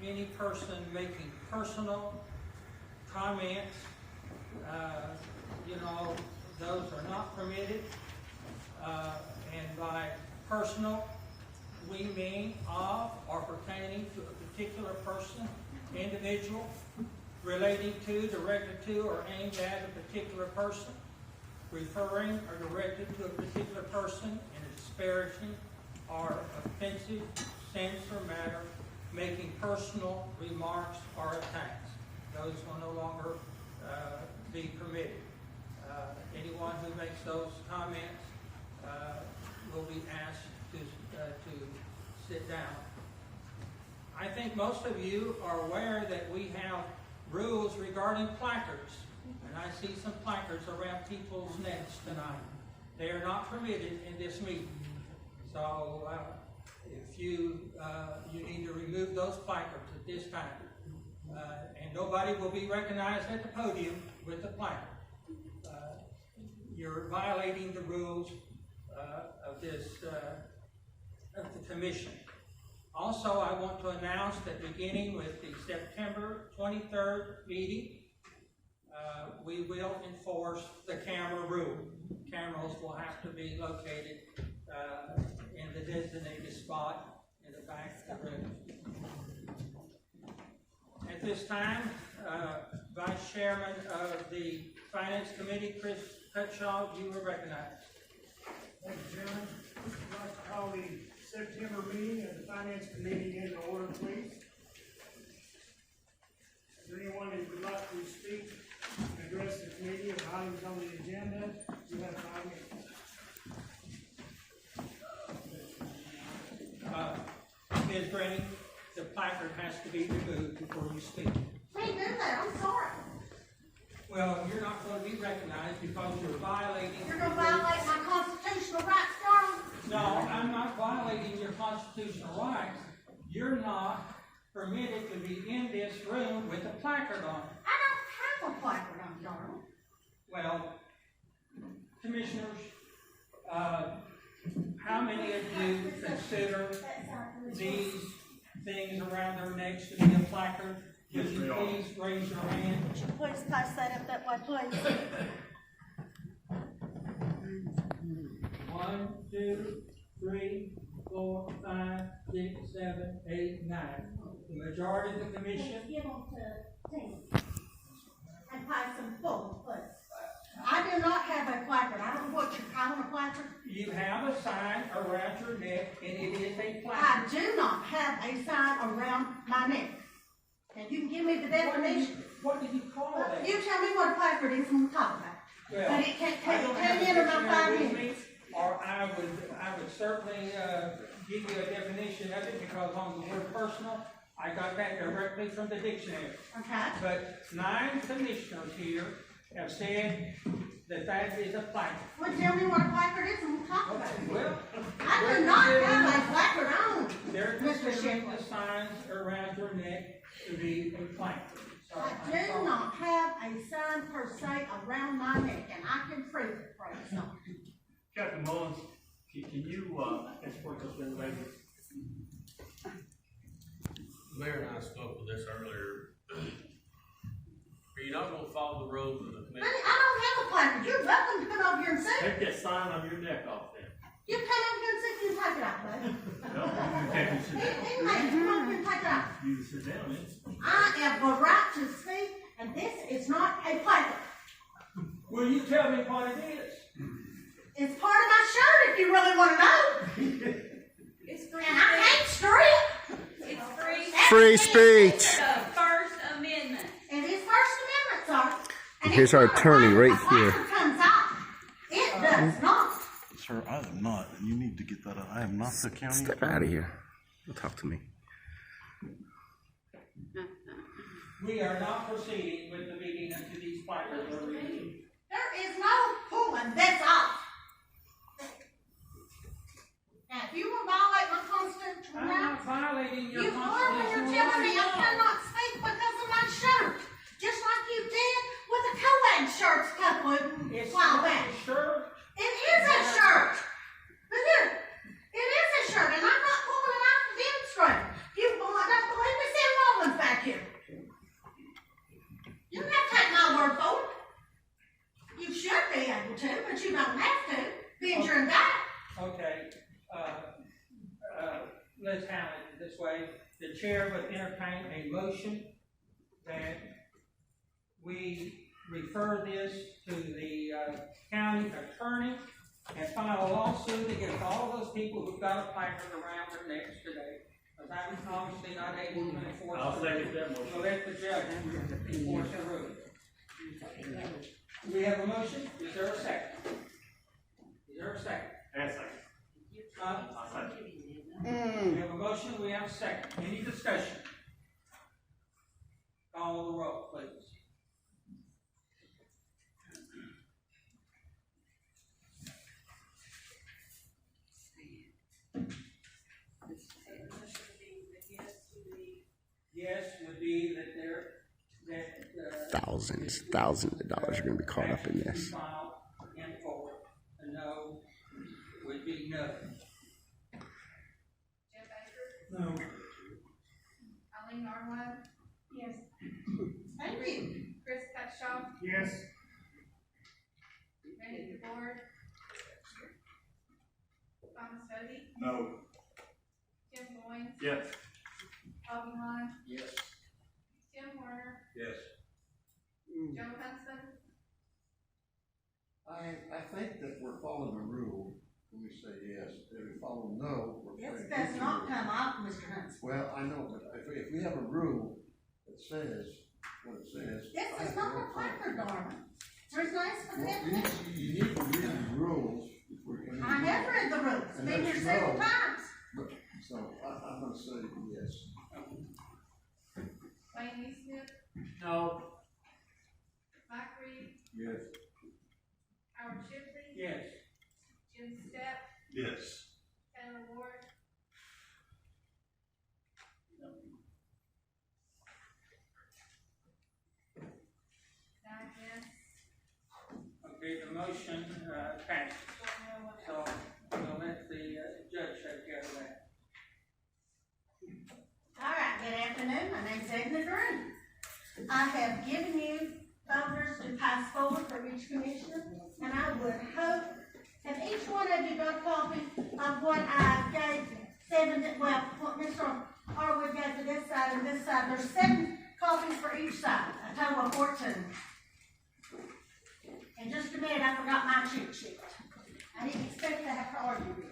any person making personal comments, those are not permitted. And by personal, we mean of or pertaining to a particular person, individual, relating to, directed to, or aimed at a particular person, referring or directed to a particular person in a disparaging or offensive sense or matter, making personal remarks or attacks. Those will no longer be permitted. Anyone who makes those comments will be asked to sit down. I think most of you are aware that we have rules regarding placards, and I see some placards around people's necks tonight. They are not permitted in this meeting. So if you need to remove those placards at this time, and nobody will be recognized at the podium with the placard. You're violating the rules of the commission. Also, I want to announce that beginning with the September 23rd meeting, we will enforce the camera rule. Cameras will have to be located in the designated spot in the back of the room. At this time, Vice Chairman of the Finance Committee, Chris Cutshaw, you are recognized. Thank you, Chairman. I'd like to call the September meeting of the Finance Committee into order, please. Is there anyone who would like to speak and address the committee of items on the agenda? You have 5 minutes. Ms. Brittian, the placard has to be removed before you speak. Hey, do that. I'm sorry. Well, you're not going to be recognized because you're violating... You're going to violate my constitutional rights, Charlie? No, I'm not violating your constitutional rights. You're not permitted to be in this room with a placard on. I don't have a placard on, Charlie. Well, commissioners, how many of you consider these things around their necks to be a placard? Would you please raise your hand? Would you please pass that up that way, please? 1, 2, 3, 4, 5, 6, 7, 8, 9. The majority of the commission. Give them to Tim and pass them forward, please. I do not have a placard. I don't know what you're calling a placard. You have a sign around your neck, and it is a I placard. do not have a sign around my neck. And you can give me the definition. What did you call that? You tell me what a placard is and we'll talk about it. Well, But it can't I don't have a enter my dictionary 5 with me, minutes. or I would certainly give you a definition of it, because on the word personal, I got that directly from the dictionary. Okay. But 9 commissioners here have said that that is a placard. Well, tell me what a placard is and we'll talk about it. Well, I do not have a placard on, they're Mr. considering Shipley. the signs around your neck to be a placard. So I I'm do sorry. not have a sign per se around my neck, and I can prove it, praise God. Captain Mullins, can you escort us in, ladies? Mayor and I spoke with this earlier. Are you not gonna follow the rules of the Honey, committee? I don't have a placard. You're welcome to come over here and see. Take that sign on your neck off then. You come over here and see if you can take it off, buddy. No, you can't sit down. Anyway, come over here and take it off. You can sit down then. I have the right to speak, and this is not a placard. Will you tell me what it is? It's part of my shirt if you really want to know. It's free And I speech. can't strip. It's free. Free speech. The First Amendment. It is First Amendment, sir. And Here's it's our not attorney a right placard. here. A placard comes off. It does not. Sir, I am not, and you need to get that out. I am not the county. Step out of here. Don't talk to me. We are not proceeding with the meeting until these placards are removed. There is no pulling this off. Now, if you will violate my constitutional I'm rights, not violating your you are when you're constitutional telling me I rights. cannot speak because of my shirt. Just like you did with the co-ed shirts a couple of It's while not back. a shirt. It is a shirt. Look here. It is a shirt, and I'm not pulling it off to demonstrate. If you don't believe me, this way. The chair would entertain a motion that we refer this to the county attorney and file a lawsuit against all those people who've got a placard around their necks today. Because I'm obviously not able to enforce. I'll second that motion. So let the judge enforce the rule. Do we have a motion? Is there a second? Is there a second? And second. I'll second. We have a motion, we have a second. Any discussion? Call the roll, please. Yes would be that Thousands of dollars are going to be caught up in this. filed in court. A no would be no. Jeff Baker, No. Eileen Arnwell, Yes. Thank you. Chris Cutshaw, Yes. Randy DeBoer, Thomas Doty, No. Tim Goins, Yes. Bobby Hahn, Yes. Tim Warner, Yes. Joe Hudson, I think that we're following the rule when we say yes. If we follow no, we're This saying. does not come off, Mr. Hunts. Well, I know, but if we have a rule that says what it says. This is not a placard, darling. There's no Well, explanation. you need to read the rules before you. I have read the rules, And been here that's several no. times. So I'm gonna say yes. Wayne Eastman, No. Mike Reed, Yes. Howard Shipley, Yes. Jim Stepp, Yes. Taylor Ward, nine yes, Okay, the motion passes. So we'll let the judge take care of that. All right, good afternoon. My name's Edna Green. I have given you folders to pass forward for each commissioner, and I would hope that each one of you got a copy of what I gave what Mr. Harwood gave to this side and this side. There's 7 copies for each side, a total of 14. In just a minute, I forgot my cheat sheet. I didn't expect to have to argue with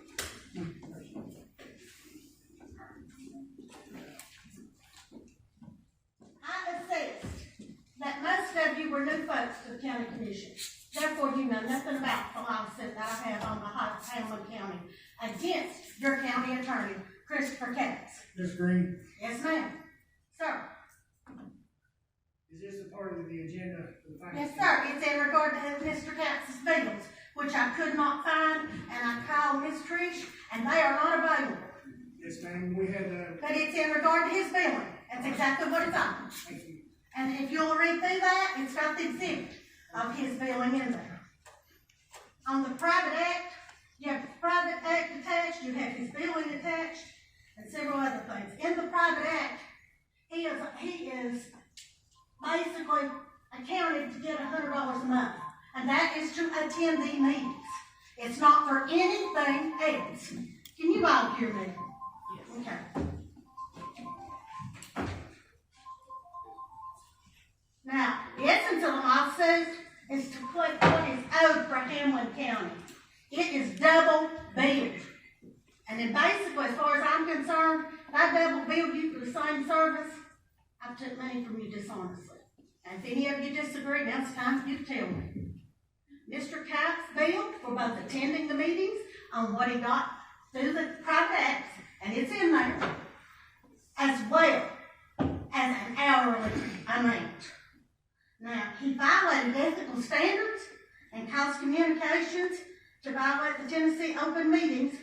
you. I assessed that most of you were new folks to the county commission. Therefore, you know nothing about the lawsuit that I have on behalf of Hamblen County against your county attorney, Christopher Katz. Ms. Green, Yes, ma'am. Sir. is this a part of the agenda for the Yes, finance? sir. It's in regard to Mr. Katz's bills, which I could not find, and I called Miss Trish, and they are not available. Yes, ma'am, we had, But it's in regard to his billing. That's exactly what it's on. thank you. And if you'll read through that, it's got the exhibit of his billing in there. On the private act, you have the private act attached, you have his billing attached, and several other things. In the private act, he is basically accounted to get $100 a month, and that is to attend the meetings. It's not for anything else. Can you all hear me? Yes. Okay. Now, the essence of the lawsuit is to collect what is owed for Hamblen County. It is double billed. And then basically, as far as I'm concerned, if I double bill you for the same service, I took money from you dishonestly. And if any of you disagree, now it's time for you to tell me. Mr. Kite's billed for both attending the meetings on what he got through the private acts, and it's in there, as well as an hourly amount. Now, he violated ethical standards and caused communications to violate the Tennessee open meetings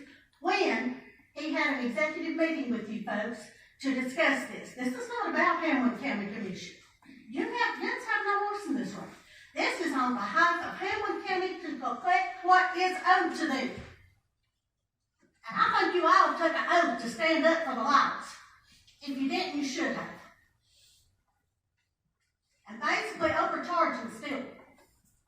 when he had an executive meeting with you folks to discuss this. This is not about Hamblen County Commission. You have no voice in this room. This is on behalf of Hamblen County to collect what is owed to them. And I think you all took an oath to stand up for the laws. If you didn't, you should have. And basically overcharging still.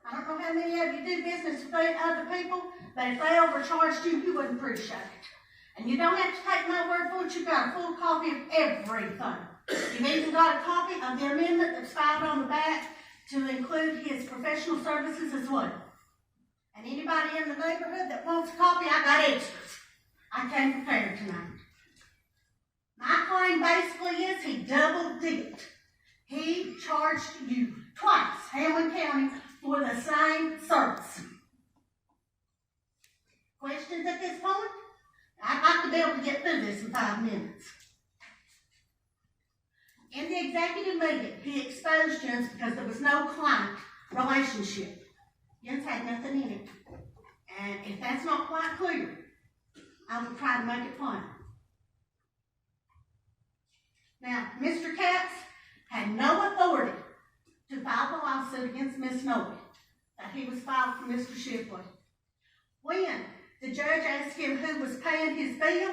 I don't know how many of you do business with other people, but if they overcharged you, you wouldn't appreciate it. And you don't have to take my word for it, you've got a full copy of everything. You've even got a copy of the amendment that's filed on the back to include his professional services as well. And anybody in the neighborhood that wants a copy, I got extras. I came prepared tonight. My claim basically is he double dipped. He charged you twice, Hamblen County, for the same service. Questions at this point? I'd like to be able to get through this in 5 minutes. In the executive meeting, he exposed Jens because there was no client relationship. Jens had nothing in it. And if that's not quite clear, I will try to make it plain. Now, Mr. Katz had no authority to file the lawsuit against Miss Noe that he was filed for Mr. Shipley. When the judge asked him who was paying his bill,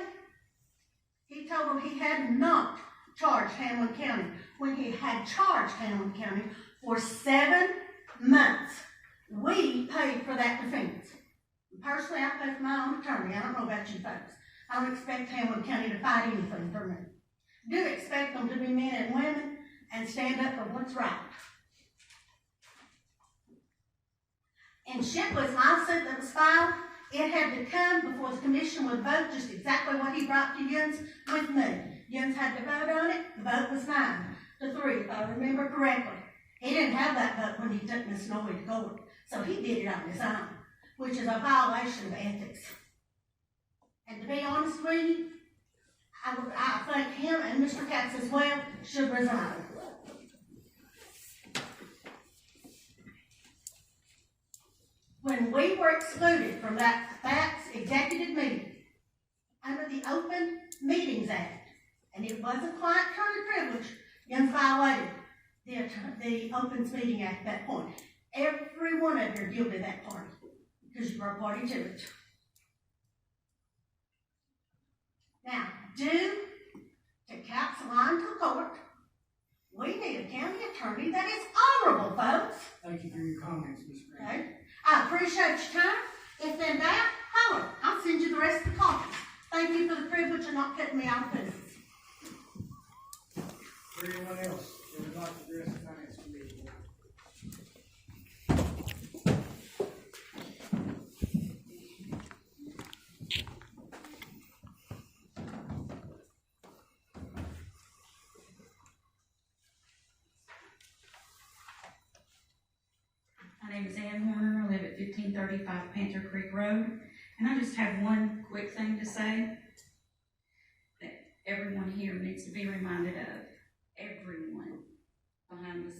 he told him he had not charged Hamblen County when he had charged Hamblen County for 7 months. We paid for that defense. Personally, I pay for my own attorney. I don't know about you folks. I don't expect Hamblen County to fight anything for me. I do expect them to be men and women and stand up for what's right. In Shipley's lawsuit that was filed, it had to come before the commission would vote just exactly what he brought to Jens with me. Jens had to vote on it. The vote was 9-3, if I remember correctly. He didn't have that vote when he took Miss Noe to court, so he did it on his own, which is a violation of ethics. And to be honest with you, I think him and Mr. Katz as well should resign. When we were excluded from that executive meeting under the Open Meetings Act, and it was a client-attorney privilege, Jens violated the Open Meeting Act at that point. Every one of you are guilty of that party because you were a party to it. Now, due to Katz's line to court, we need a county attorney that is honorable, folks. Thank you for your comments, Ms. Green. Okay? I appreciate your time. If in doubt, holler. I'll send you the rest of the copies. Thank you for the privilege of not cutting me off pieces. Is there anyone else that would like to address the finance committee? My name is Ann Horner. I live at 1535 Panther Creek Road. And I just have one quick thing to say that everyone here needs to be reminded of. Everyone behind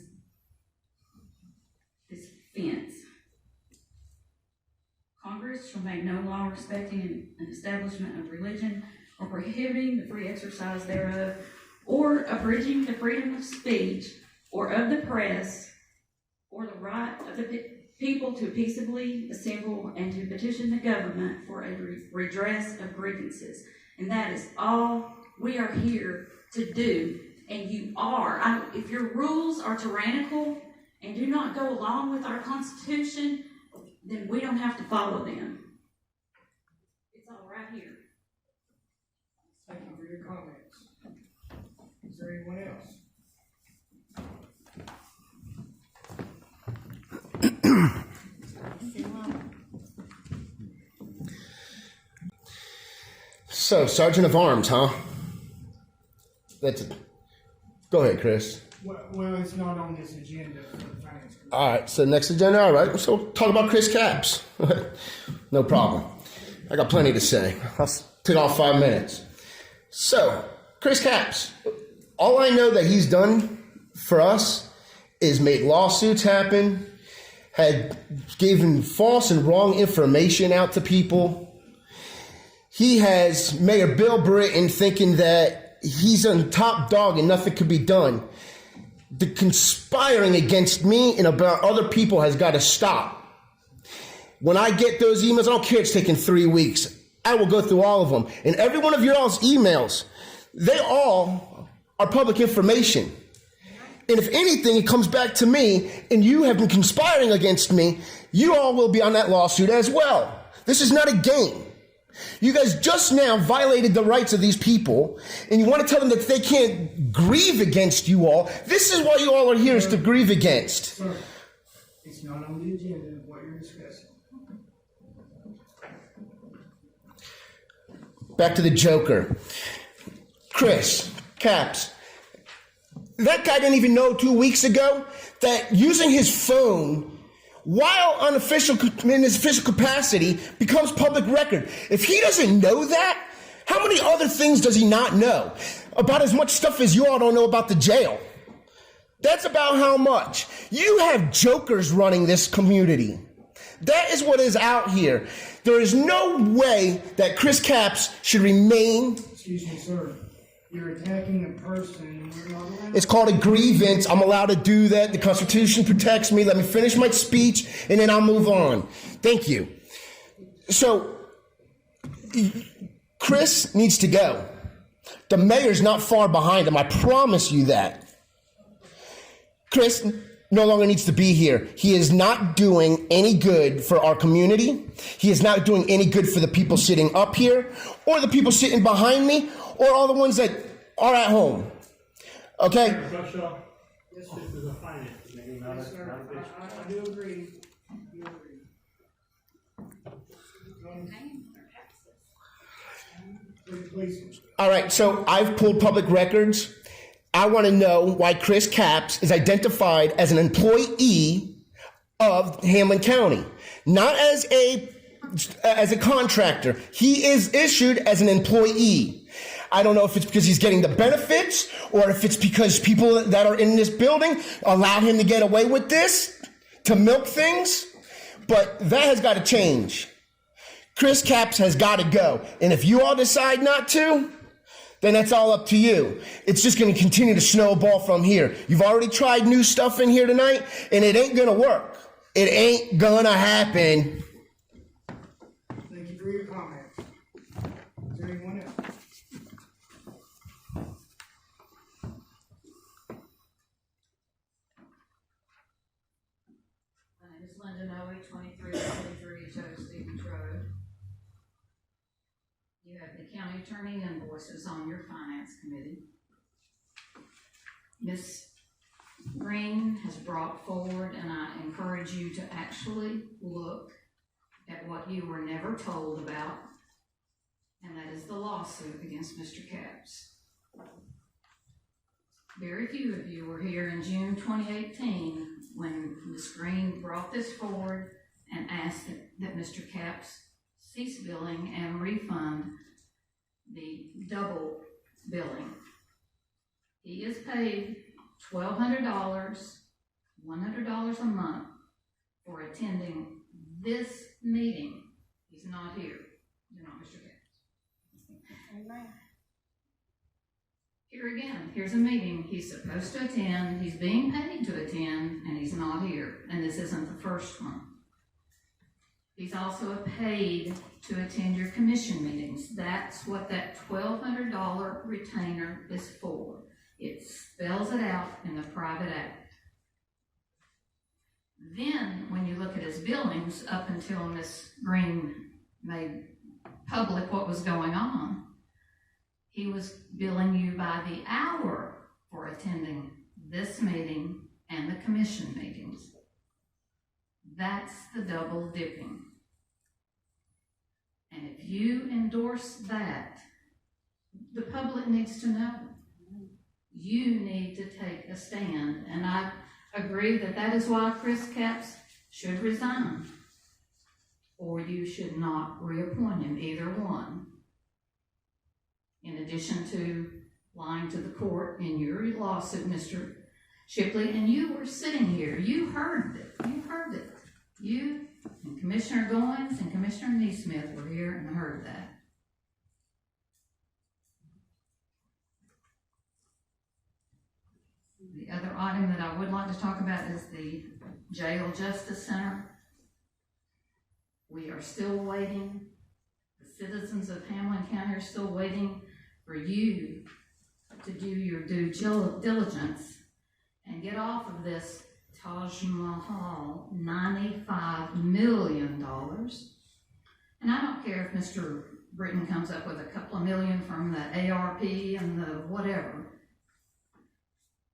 this fence. Congress shall make no law respecting an establishment of religion or prohibiting the free exercise thereof or abridging the freedom of speech or of the press or the right of the people to peaceably assemble and to petition the government for a redress of grievances. And that is all we are here to do. And you are. If your rules are tyrannical and do not go along with our Constitution, then we don't have to follow them. It's all right here. Thank you for your comments. Is there anyone else? So, Sergeant of Arms, huh? Go ahead, Chris. Well, it's not on this agenda for the finance committee. All right, so next agenda, all right. So talk about Chris Capps. No problem. I got plenty to say. I'll take off 5 minutes. So, Chris Capps, all I know that he's done for us is made lawsuits happen, had given false and wrong information out to people. He has Mayor Bill Brittian thinking that he's on top dog and nothing could be done. The conspiring against me and about other people has got to stop. When I get those emails, I don't care it's taking 3 weeks. I will go through all of them. And every one of your all's emails, they all are public information. And if anything, it comes back to me and you have been conspiring against me, you all will be on that lawsuit as well. This is not a game. You guys just now violated the rights of these people, and you want to tell them that they can't grieve against you all. This is what you all are here, is to grieve against. Sir, it's not on the agenda of what you're discussing. Back to the Joker. Chris, Caps, that guy didn't even know 2 weeks ago that using his phone while in his official capacity becomes public record. If he doesn't know that, how many other things does he not know? About as much stuff as you all don't know about the jail. That's about how much. You have jokers running this community. That is what is out here. There is no way that Chris Caps should remain. Excuse me, sir. You're attacking a person. You're not allowed. It's called a grievance. I'm allowed to do that. The Constitution protects me. Let me finish my speech, and then I'll move on. Thank you. So, Chris needs to go. The mayor's not far behind him. I promise you that. Chris no longer needs to be here. He is not doing any good for our community. He is not doing any good for the people sitting up here, or the people sitting behind me, or all the ones that are at home. Okay? This is a finance committee, not Yes, sir. I do agree. Please. All right, so I've pulled public records. I want to know why Chris Caps is identified as an employee of Hamblen County, not as a contractor. He is issued as an employee. I don't know if it's because he's getting the benefits, or if it's because people that are in this building allow him to get away with this, to milk things, but that has got to change. Chris Caps has got to go, and if you all decide not to, then that's all up to you. It's just going to continue to snowball from here. You've already tried new stuff in here tonight, and it ain't going to work. It ain't going to happen. Thank you for your comments. Is there anyone else? My name is Linda Noe, 2343 Joe Stevens Road. You have the county attorney invoices on your finance committee. Ms. Green has brought forward, and I encourage you to actually look at what you were never told about, and that is the lawsuit against Mr. Caps. Very few of you were here in June 2018 when Ms. Green brought this forward and asked that Mr. Caps cease billing and refund the double billing. He is paid $1,200, $100 a month for attending this meeting. He's not here. You're not Mr. Caps. Amen. Here again, here's a meeting he's supposed to attend, he's being paid to attend, and he's not here. And this isn't the first one. He's also paid to attend your commission meetings. That's what that $1,200 retainer is for. It spells it out in the private act. Then, when you look at his billings, up until Ms. Green made public what was going on, he was billing you by the hour for attending this meeting and the commission meetings. That's the double dipping. And if you endorse that, the public needs to know. You need to take a stand. And I agree that that is why Chris Caps should resign. Or you should not reappoint him, either one. In addition to lying to the court in your lawsuit, Mr. Shipley, and you were sitting here. You heard it. You heard it. You and Commissioner Goins and Commissioner Neesmith were here and heard that. The other item that I would like to talk about is the Jail Justice Center. We are still waiting. The citizens of Hamblen County are still waiting for you to do your due diligence and get off of this Taj Mahal $95 million. And I don't care if Mr. Brittian comes up with a couple of million from the ARP and the whatever.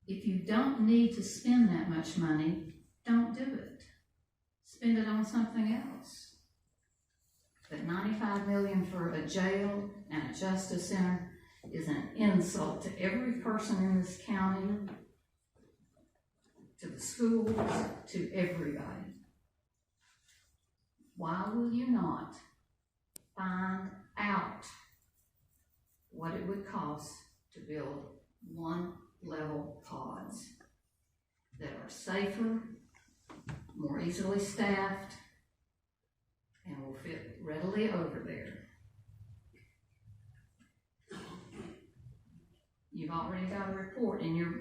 If you don't need to spend that much money, don't do it. Spend it on something else. But $95 million for a jail and a justice center is an insult to every person in this county, to the schools, to everybody. Why will you not find out what it would cost to build one-level pods that are safer, more easily staffed, and will fit readily over there? You've already got a report in your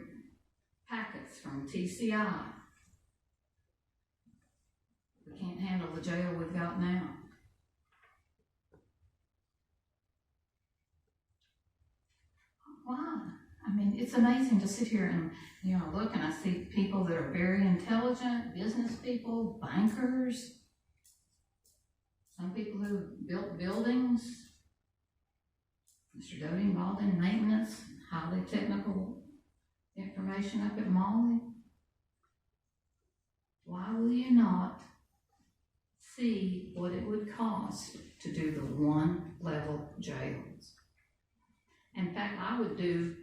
packets from TCI. We can't handle the jail we've got now. Why? I mean, it's amazing to sit here and, look, and I see people that are very intelligent, business people, bankers, some people who built buildings. Mr. Doty involved in maintenance, highly technical information up at Molly. Why will you not see what it would cost to do the one-level jails? In fact, I would do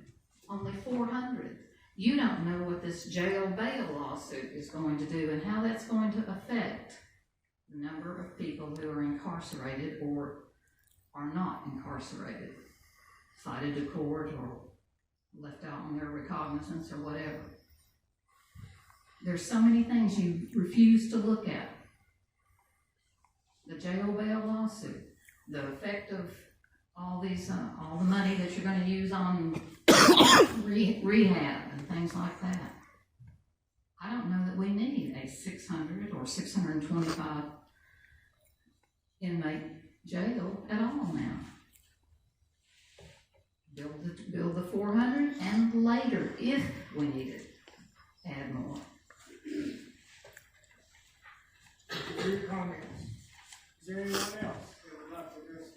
only 400. You don't know what this jail bail lawsuit is going to do and how that's going to affect the number of people who are incarcerated or are not incarcerated, cited to court or left out on their recognizance or whatever. There's so many things you refuse to look at. The jail bail lawsuit, the effect of all these, all the money that you're going to use on rehab and things like that. I don't know that we need a 600 or 625 inmate jail at all now. Build the 400, and later, if we need it, add more. Any comments? Is there anyone else that would like to address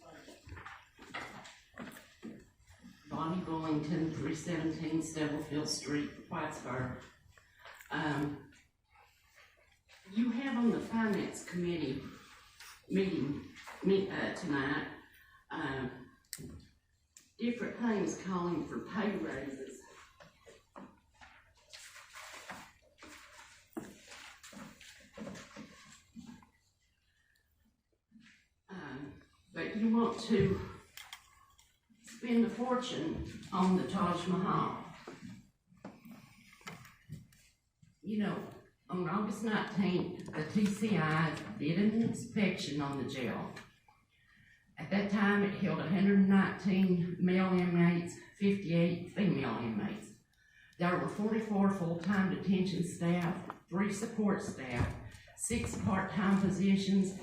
the Bonnie Bullington, 317 Stubblefield Street, Whitesburg. You have on the Finance Committee meeting tonight different things calling for pay raises. But you want to spend a fortune on the Taj Mahal. On August 19th, the TCI did an inspection on the jail. At that time, it held 119 male inmates, 58 female inmates. There were 44 full-time detention staff, 3 support staff, 6 part-time positions,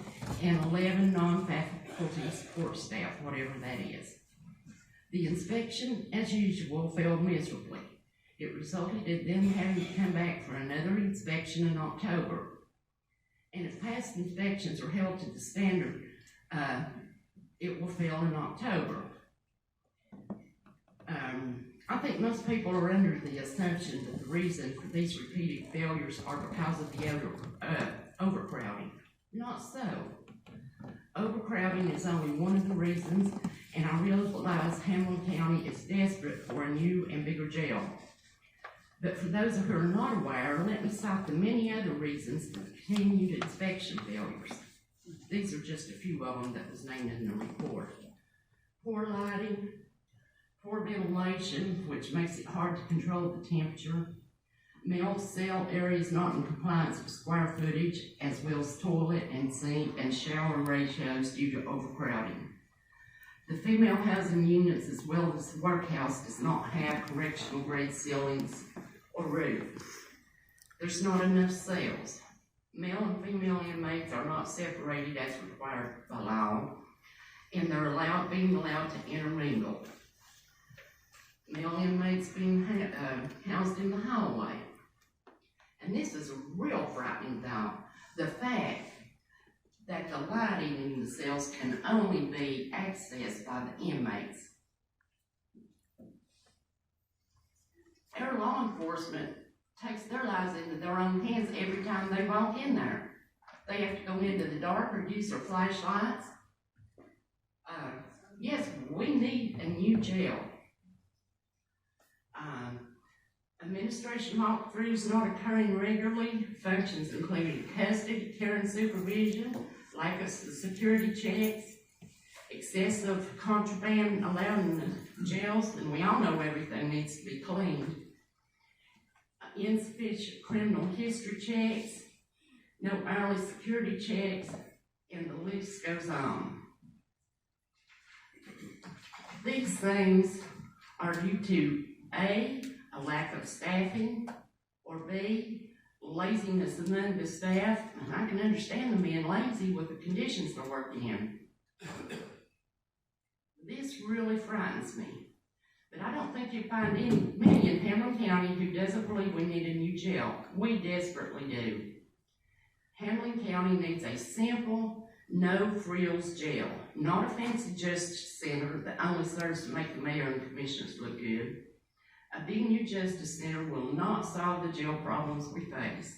and 11 non-faculty support staff, whatever that is. The inspection, as usual, failed miserably. It resulted in them having to come back for another inspection in October. And if past inspections are held to the standard, it will fail in October. I think most people are under the assumption that the reason for these repeated failures are because of the overcrowding. Not so. Overcrowding is only one of the reasons, and I realize Hamblen County is desperate for a new and bigger jail. But for those who are not aware, let me cite the many other reasons for continued inspection failures. These are just a few of them that was named in the report. Poor lighting, poor ventilation, which makes it hard to control the temperature, male cell areas not in compliance with square footage, as well as toilet and sink and shower ratios due to overcrowding. The female housing units, as well as the workhouse, does not have correctional grade ceilings or roof. There's not enough cells. Male and female inmates are not separated as required by law, and they're being allowed to intermingle. Male inmates being housed in the hallway. And this is a real frightening thought. The fact that the lighting in the cells can only be accessed by the inmates. Our law enforcement takes their lives into their own hands every time they walk in there. They have to go into the dark or use their flashlights. Yes, we need a new jail. Administration walkthroughs not occurring regularly, functions including custody, care and supervision, lack of security checks, excessive contraband allowed in the jails, and we all know everything needs to be cleaned. Insufficient criminal history checks, no early security checks, and the list goes on. These things are due to A, a lack of staffing, or B, laziness among the staff, and I can understand them being lazy with the conditions they're working in. This really frightens me, but I don't think you find many in Hamblen County who doesn't believe we need a new jail. We desperately do. Hamblen County needs a simple, no-frills jail, not a fancy justice center that only serves to make the mayor and commissioners look good. A big new justice center will not solve the jail problems we face.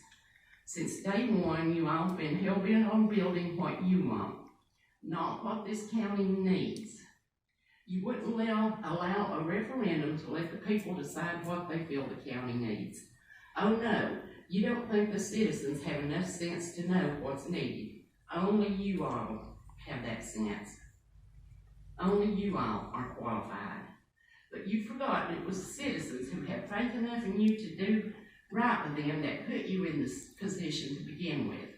Since day one, you all have been hell-bent on building what you want, not what this county needs. You wouldn't allow a referendum to let the people decide what they feel the county needs. Oh no, you don't think the citizens have enough sense to know what's needed. Only you all have that sense. Only you all are qualified. But you've forgotten it was the citizens who had faith enough in you to do right with them that put you in this position to begin with.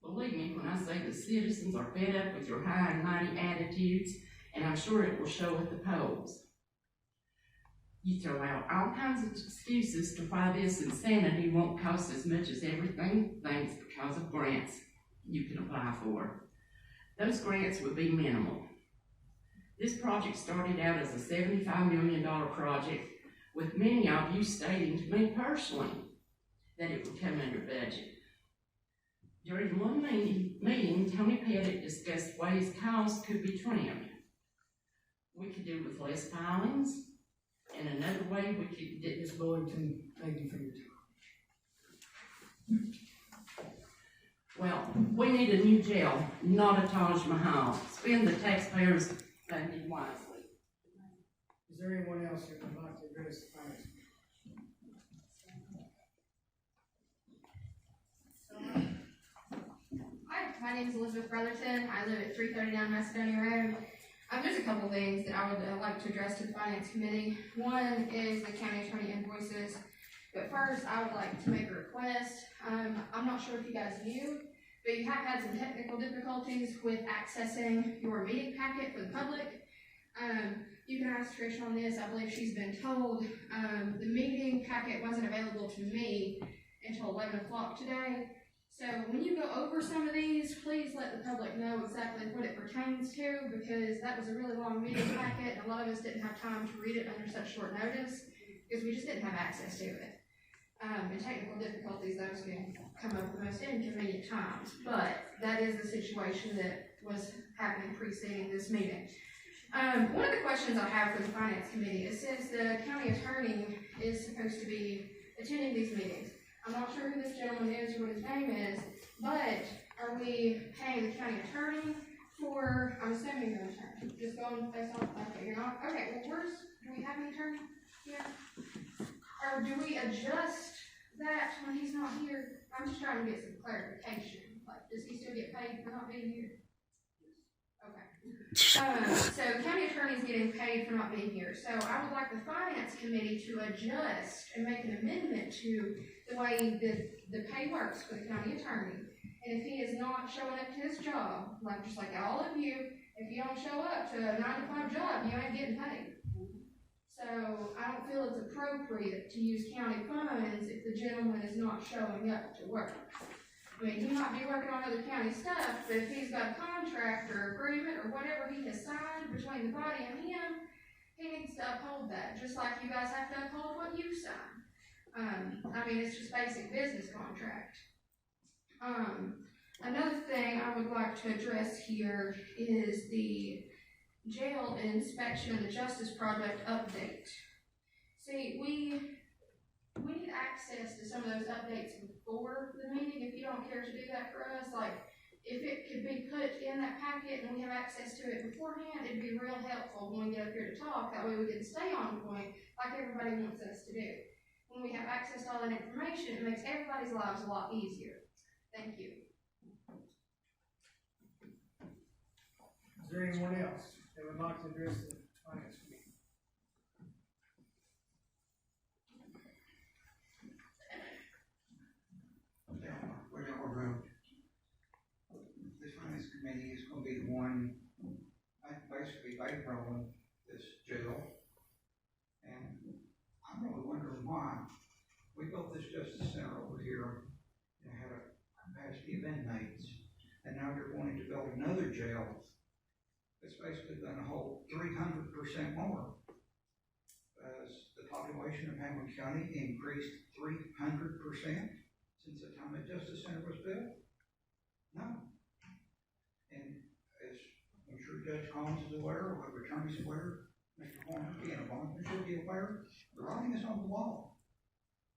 Believe me when I say the citizens are fed up with your high and mighty attitudes, and I'm sure it will show at the polls. You throw out all kinds of excuses to why this insanity won't cost as much as everything thanks because of grants you can apply for. Those grants would be minimal. This project started out as a $75 million project, with many of you stating to me personally that it would come under budget. During one meeting, Tony Pettit discussed ways costs could be trimmed. We could do with less filings, and another way we could get Ms. Boynton, thank you for your time. Well, we need a new jail, not a Taj Mahal. Spend the taxpayers' funding wisely. Is there anyone else who would like to address the finance? Hi, my name is Elizabeth Brotherton. I live at 339 Macedonia Road. There's a couple things that I would like to address to the Finance Committee. One is the county attorney invoices. But first, I would like to make a request. I'm not sure if you guys knew, but you have had some technical difficulties with accessing your meeting packet for the public. You can ask Trish on this. I believe she's been told the meeting packet wasn't available to me until 11 o'clock today. So when you go over some of these, please let the public know exactly what it pertains to, because that was a really long meeting packet, and a lot of us didn't have time to read it under such short notice, because we just didn't have access to it. And technical difficulties, those can come up at the most inconvenient times, but that is the situation that was happening preceding this meeting. One of the questions I have for the Finance Committee is, since the county attorney is supposed to be attending these meetings, I'm not sure who this gentleman is or what his name is, but are we paying the county attorney for, I'm assuming you're an attorney, just going based off, okay, you're not, okay, well do we have an attorney here? Or do we adjust that when he's not here? I'm just trying to get some clarification, like, does he still get paid for not being here? Okay. So county attorney is getting paid for not being here. So I would like the Finance Committee to adjust and make an amendment to the way the pay works for the county attorney. And if he is not showing up to his job, like just like all of you, if you don't show up to a 9-to-5 job, you ain't getting paid. So I don't feel it's appropriate to use county funds if the gentleman is not showing up to work. I mean, he might be working on other county stuff, but if he's got a contract or agreement or whatever he has signed between the body and him, he needs to uphold that, just like you guys have to uphold what you sign. I mean, it's just basic business contract. Another thing I would like to address here is the jail inspection of the Justice Project update. See, we need access to some of those updates before the meeting. If you don't care to do that for us, like, if it could be put in that packet and we have access to it beforehand, it'd be real helpful when we get up here to talk. That way we can stay on point like everybody wants us to do. When we have access to all that information, it makes everybody's lives a lot easier. Thank you. Is there anyone else that would like to address the finance committee? This finance committee is gonna be the one, basically bankrolling this jail. And I'm really wondering why. We built this justice center over here and had a capacity of inmates, and now you're going to build another jail. It's basically gonna hold 300% more. As the population of Hamblen County increased 300% since the time the Justice Center was built? No. And as I'm sure Judge Goins is aware, or the attorney's aware, Mr. Horner being a bondman should be aware, the writing is on the wall.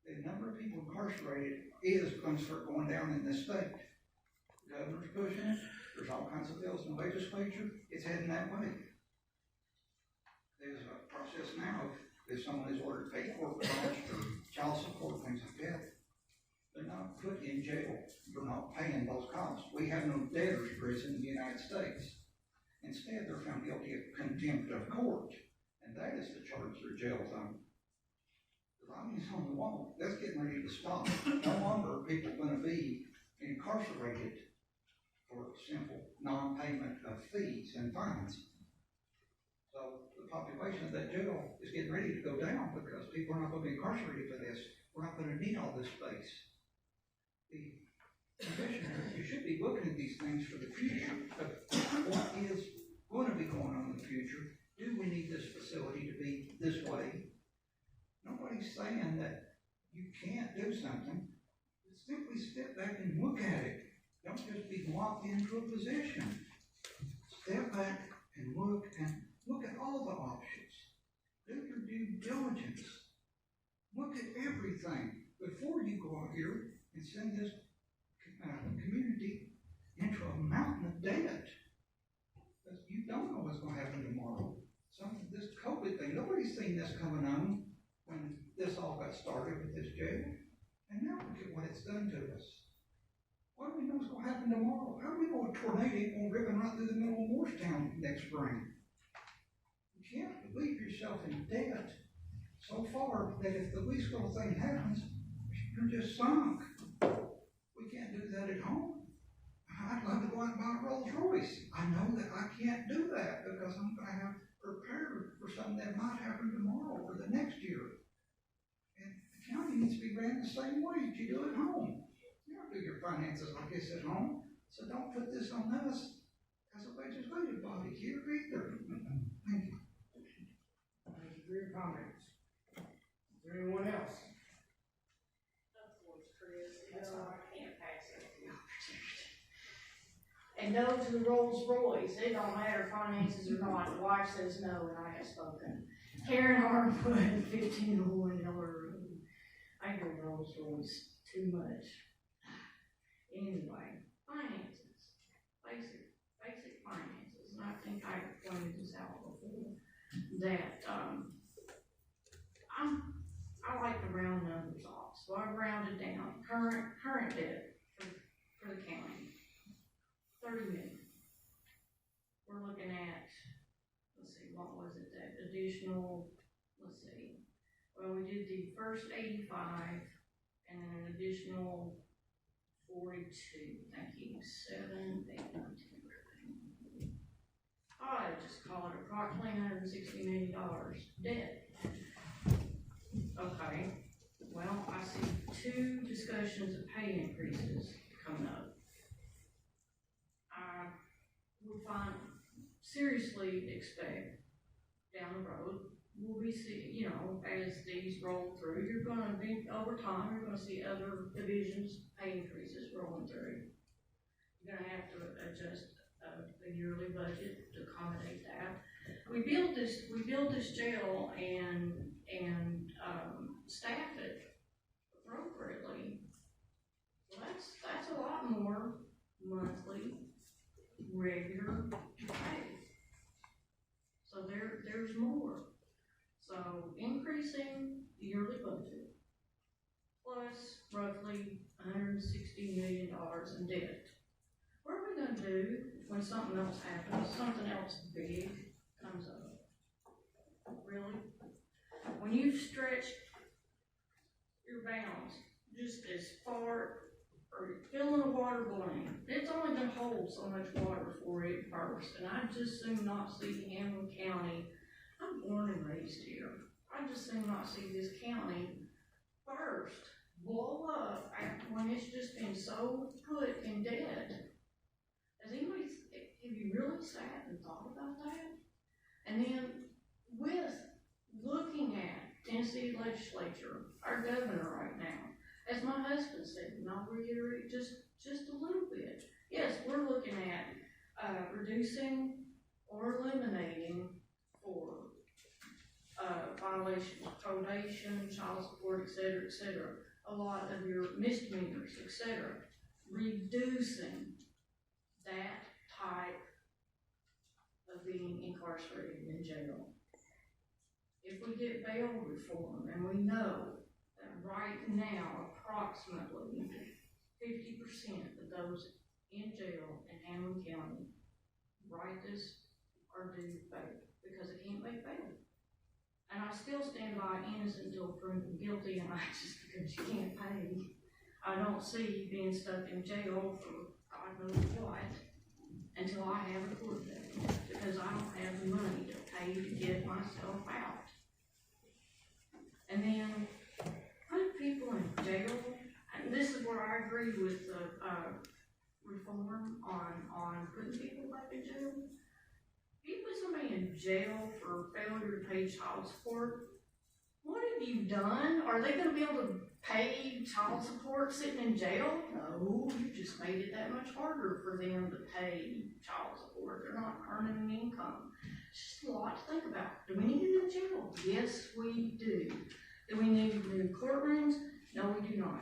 The number of people incarcerated is going to start going down in this state. The governor's pushing it. There's all kinds of bills in the legislature. It's heading that way. There's a process now if someone is ordered to pay court costs or child support, things like that. They're not put in jail for not paying those costs. We have no debtors prison in the United States. Instead, they're found guilty of contempt of court, and that is the charge their jail's on. The writing's on the wall. That's getting ready to stop. No longer are people going to be incarcerated for simple non-payment of fees and fines. So the population of that jail is getting ready to go down because people are not going to be incarcerated for this. We're not going to need all this space. The commissioner, you should be looking at these things for the future of what is going to be going on in the future. Do we need this facility to be this way? Nobody's saying that you can't do something. Simply step back and look at it. Don't just be locked into a position. Step back and look at all the options. Do your due diligence. Look at everything before you go out here and send this community into a mountain of debt. Because you don't know what's going to happen tomorrow. This COVID thing, nobody's seen this coming on when this all got started with this jail. And now look at what it's done to us. What do we know is going to happen tomorrow? How do we know a tornado ain't going to rip right through the middle of Morristown next spring? You can't leave yourself in debt so far that if the least little thing happens, you're just sunk. We can't do that at home. I'd love to go out and buy a Rolls Royce. I know that I can't do that because I'm going to have prepared for something that might happen tomorrow or the next year. And the county needs to be ran the same way that you do at home. You don't do your finances like this at home. So don't put this on us as a legislative body here either. Thank you. Thank you for your comments. Is there anyone else? And no to the Rolls Royce. It don't matter finances or not. The wife says no, and I have spoken. Karen Harwood, 1501 Miller Road. I go Rolls Royce too much. Anyway, finances. Basic finances. And I think I pointed this out before. That I like to round numbers off. So I've rounded down current debt for the county. 30 million. We're looking at, let's see, what was it, that additional, let's see, well, we did the first 85 and then an additional 42, thank you, 7, 8, 9, 10, 11. I just call it approximately $160 million debt. Okay, well, I see 2 discussions of pay increases coming up. I would seriously expect down the road, we'll be seeing, as these roll through, you're going to be, over time, you're going to see other divisions' pay increases rolling through. You're gonna have to adjust a yearly budget to accommodate that. We built this jail and staff it appropriately. Well, that's a lot more monthly, regular pay. So there's more. So increasing the yearly budget plus roughly $160 million in debt. What are we gonna do when something else happens, something else big comes up? Really? When you stretch your bounds just as far, or filling a water balloon, it's only gonna hold so much water before it bursts. And I just soon not see Hamblen County, I'm born and raised here, I just soon not see this county burst, blow up, when it's just been so put in debt. Have you really sat and thought about that? And then with looking at Tennessee legislature, our governor right now, as my husband said, and I'll reiterate just a little bit. Yes, we're looking at reducing or eliminating for violations of probation, child support, et cetera, a lot of your misdemeanors, et cetera. Reducing that type of being incarcerated in jail. If we get bail reform, and we know that right now approximately 50% of those in jail in Hamblen County right this are due bail because they can't make bail. And I still stand by innocent until proven guilty, and just because you can't pay, I don't see you being stuck in jail for God knows what until I have a court date, because I don't have the money to pay to get myself out. And then put people in jail, and this is where I agree with the reform on putting people back in jail. If you put somebody in jail for failure to pay child support, what have you done? Are they going to be able to pay child support sitting in jail? No, you just made it that much harder for them to pay child support. They're not earning an income. It's just a lot to think about. Do we need them in jail? Yes, we do. Do we need new courtrooms? No, we do not.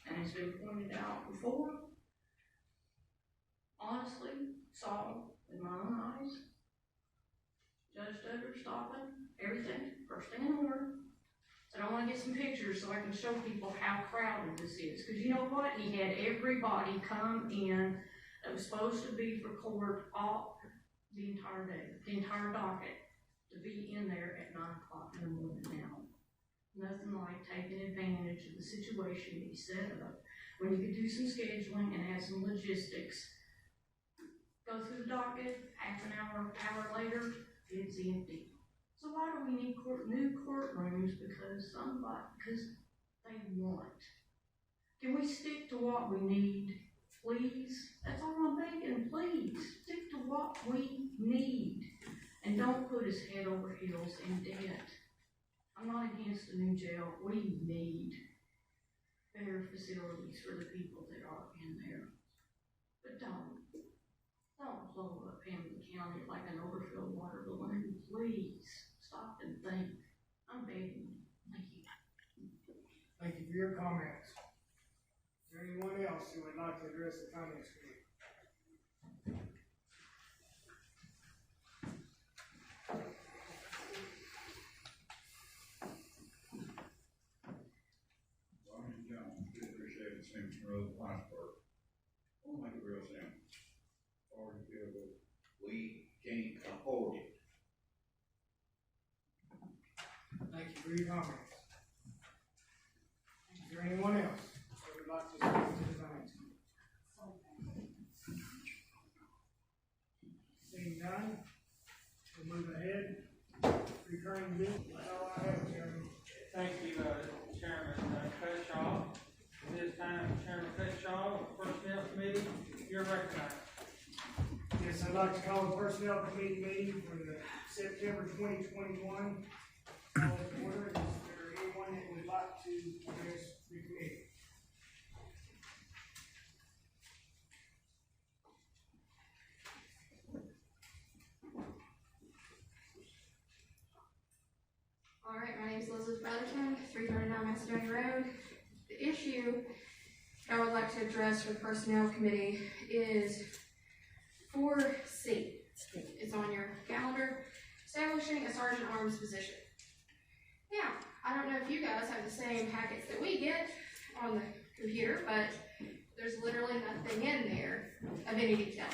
And it's been pointed out before. Honestly, saw with my own eyes, Judge Duggar stopping everything, first thing in the morning. So I want to get some pictures so I can show people how crowded this is. Because you know what? He had everybody come in that was supposed to be for court all the entire day, the entire docket, to be in there at 9 o'clock in the morning now. Nothing like taking advantage of the situation he set up. When you could do some scheduling and have some logistics, go through the docket, half an hour later, it's empty. So why do we need new courtrooms? Because they want. Can we stick to what we need, please? That's all I'm begging, please. Stick to what we need. And don't put us head over heels in debt. I'm not against a new jail. We need better facilities for the people that are in there. But don't blow up Hamblen County like an overfilled water balloon. Please stop and think. I'm begging you. Thank you. Thank you for your comments. Is there anyone else who would like to address the finance committee? Long and John, we appreciate the Simpson Road Life Park. We'll make it real simple. Or we can't afford it. Thank you for your comments. Is there anyone else who would like to speak to the finance committee? Seeing none, we'll move ahead. Recurring bill, that's all I have, Chairman. Thank you, Chairman Cutshaw. At this time, Chairman Cutshaw, Personnel Committee, you're recognized. Yes, I'd like to call the Personnel Committee meeting for the September 2021. Call it to order. Is there anyone that would like to address the committee? Macedoni Road. The issue I would like to address for the Personnel Committee is 4C. It's on your calendar, establishing a sergeant arms position. Now, I don't know if you guys have the same packets that we get on the computer, but there's literally nothing in there of any detail.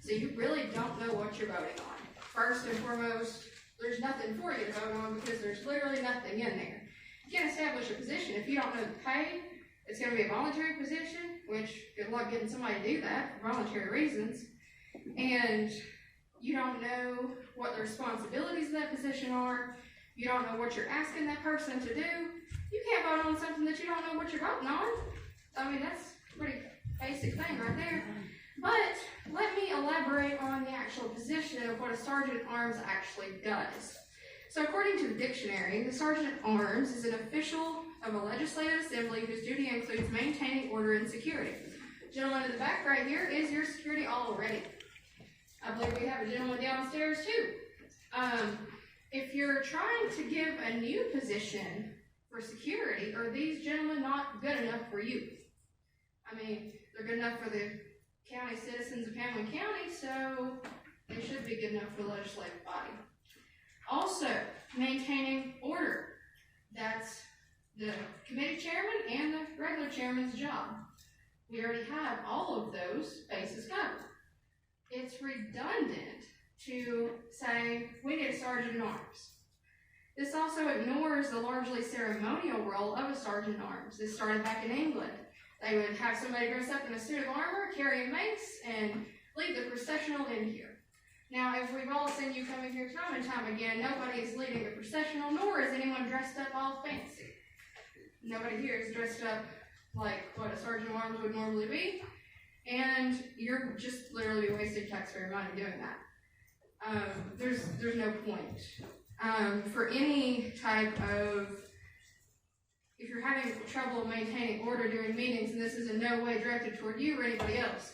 So you really don't know what you're voting on. First and foremost, there's nothing for you to vote on because there's literally nothing in there. You can't establish a position if you don't know the pay. It's going to be a voluntary position, which good luck getting somebody to do that for voluntary reasons. And you don't know what the responsibilities of that position are. You don't know what you're asking that person to do. You can't vote on something that you don't know what you're voting on. I mean, that's a pretty basic thing right there. But let me elaborate on the actual position of what a sergeant at arms actually does. So according to the dictionary, the sergeant at arms is an official of a legislative assembly whose duty includes maintaining order and security. Gentleman in the back right here is your security already. I believe we have a gentleman downstairs too. If you're trying to give a new position for security, are these gentlemen not good enough for you? I mean, they're good enough for the county citizens of Hamblen County, so they should be good enough for the legislative body. Also, maintaining order. That's the committee chairman and the regular chairman's job. We already have all of those bases covered. It's redundant to say we need a sergeant at arms. This also ignores the largely ceremonial role of a sergeant at arms. This started back in England. They would have somebody dress up in a suit of armor, carry a mace, and lead the processional in here. Now, if we've all seen you coming here time and time again, nobody is leading the processional, nor is anyone dressed up all fancy. Nobody here is dressed up like what a sergeant at arms would normally be, and you're just literally wasting taxpayer money doing that. There's no point. For any type of, if you're having trouble maintaining order during meetings, and this is in no way directed toward you or anybody else,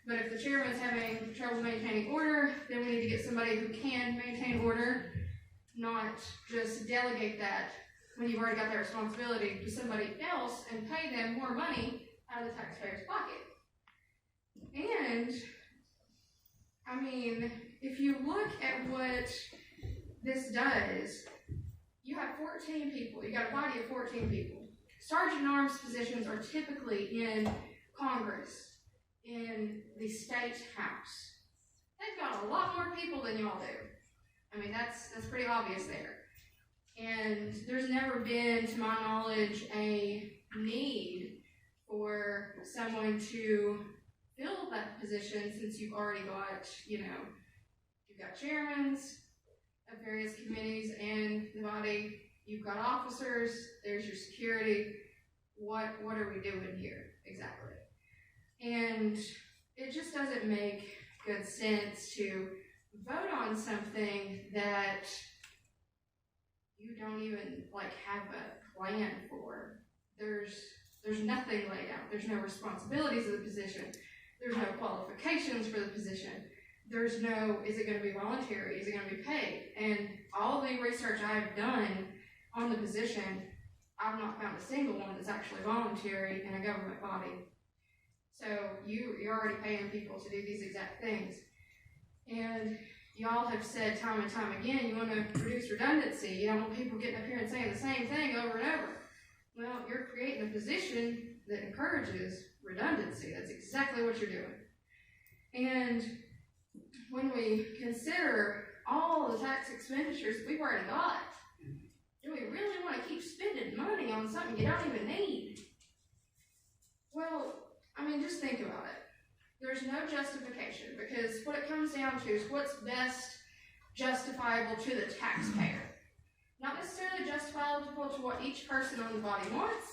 but if the chairman's having trouble maintaining order, then we need to get somebody who can maintain order, not just delegate that when you've already got that responsibility to somebody else and pay them more money out of the taxpayer's pocket. And, I mean, if you look at what this does, you have 14 people. You got a body of 14 people. Sergeant at arms positions are typically in Congress, in the state house. They've got a lot more people than y'all do. I mean, that's pretty obvious there. And there's never been, to my knowledge, a need for someone to fill that position since you've already got, you've got chairmen of various committees and the body, you've got officers, there's your security. What are we doing here exactly? And it just doesn't make good sense to vote on something that you don't even have a plan for. There's nothing laid out. There's no responsibilities of the position. There's no qualifications for the position. There's no, is it going to be voluntary? Is it going to be paid? And all the research I've done on the position, I've not found a single one that's actually voluntary in a government body. So you're already paying people to do these exact things. And y'all have said time and time again, you want to reduce redundancy. You don't want people getting up here and saying the same thing over and over. Well, you're creating a position that encourages redundancy. That's exactly what you're doing. And when we consider all the tax expenditures we've already got, do we really want to keep spending money on something you don't even need? Well, I mean, just think about it. There's no justification, because what it comes down to is what's best justifiable to the taxpayer. Not necessarily justifiable to what each person on the body wants,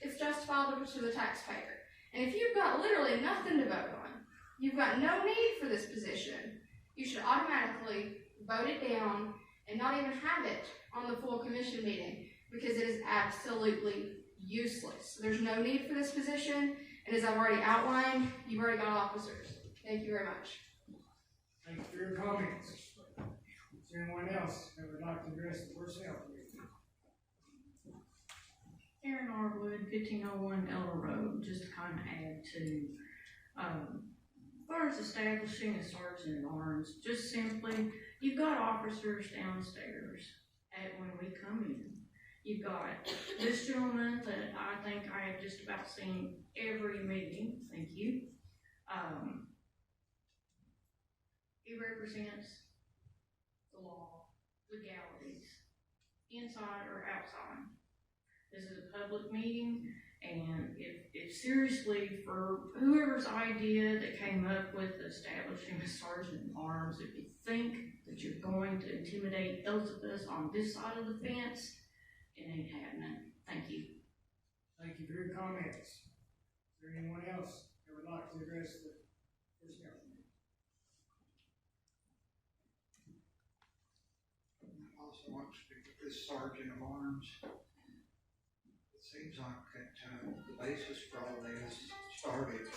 it's justifiable to the taxpayer. And if you've got literally nothing to vote on, you've got no need for this position, you should automatically vote it down and not even have it on the full commission meeting, because it is absolutely useless. There's no need for this position. And as I've already outlined, you've already got officers. Thank you very much. Thank you for your comments. Is there anyone else that would like to address the personnel committee? in Arborwood, 1501 Elder Road, just to kind of add to, as far as establishing a sergeant at arms, just simply, you've got officers downstairs when we come in. You've got this gentleman that I think I have just about seen every meeting, thank you. He represents the law, legalities, inside or outside. This is a public meeting, and if seriously, for whoever's idea that came up with establishing a sergeant at arms, if you think that you're going to intimidate those of us on this side of the fence, it ain't happening. Thank you. Thank you for your comments. Is there anyone else that would like to address the discussion? I also want to speak to this sergeant of arms. It seems like that the basis for all this started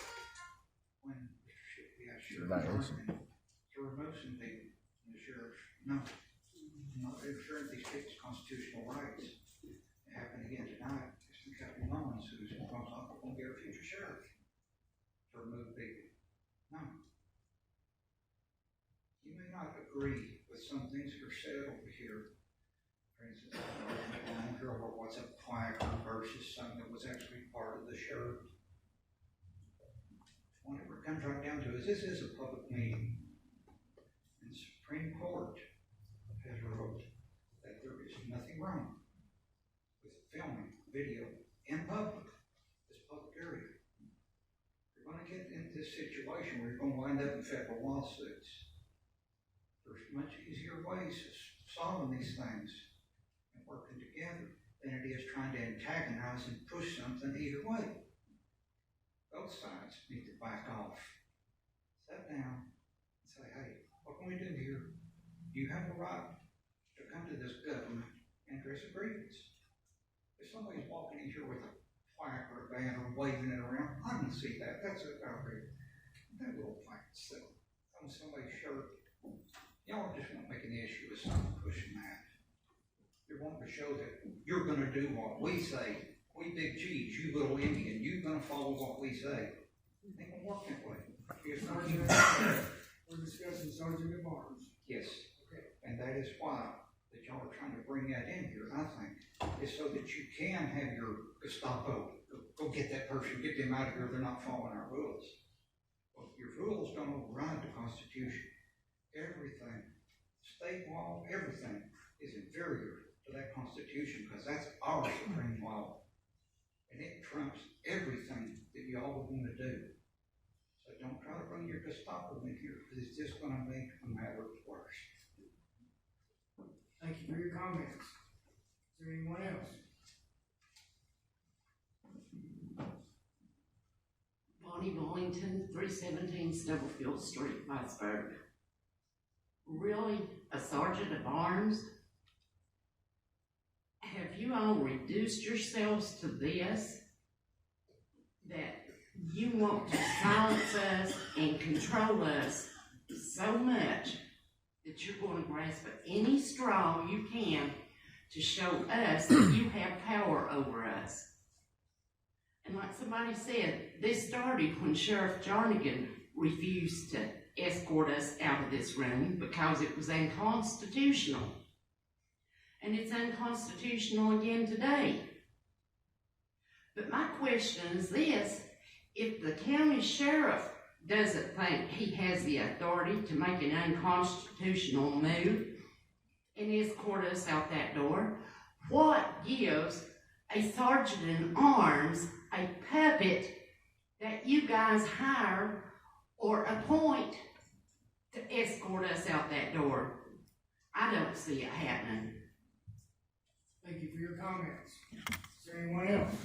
when Mr. Shipley had sheriff's department to remove some people from the sheriff's. No, not ensuring these people's constitutional rights. It happened again tonight. It's the Captain Goins who's going to get a future sheriff to remove people. No. You may not agree with some things that are said over here. For instance, I don't care what's a placard versus something that was actually part of the sheriff. Whenever it comes right down to it, this is a public meeting. And the Supreme Court has ruled that there is nothing wrong with filming video in public, this public area. You're going to get into this situation where you're going to wind up in federal lawsuits. There's much easier ways of solving these things and working together than it is trying to antagonize and push something either way. Both sides need to back off. Sit down and say, hey, what can we do here? You have a right to come to this government and address a grievance. If somebody's walking in here with a plaque or a banner waving it around, I can see that. That's about right. That little plaque still on somebody's shirt. Y'all just want to make an issue with something pushing that. You're wanting to show that you're going to do what we say. We big cheese, you little Indian, you're going to follow what we say. It ain't going to work that way. We're discussing sergeant at arms. Yes. Okay. And that is why that y'all are trying to bring that in here, I think, is so that you can have your Gestapo go get that person, get them out of here, they're not following our rules. Well, your rules don't override the Constitution. Everything, state law, everything is inferior to that Constitution because that's our supreme law. And it trumps everything that y'all would want to do. So don't try to bring your Gestapo in here because it's just going to make the matter worse. Thank you for your comments. Is there anyone else? Bonnie Bollington, 317 Stubblefield Street, Whitesburg. Really? A sergeant of arms? Have you all reduced yourselves to this? That you want to silence us and control us so much that you're going to grasp at any straw you can to show us that you have power over us. And like somebody said, this started when Sheriff Jarnigan refused to escort us out of this room because it was unconstitutional. And it's unconstitutional again today. But my question is this: if the county sheriff doesn't think he has the authority to make an unconstitutional move and escort us out that door, what gives a sergeant in arms a puppet that you guys hire or appoint to escort us out that door? I don't see it happening. Thank you for your comments. Is there anyone else?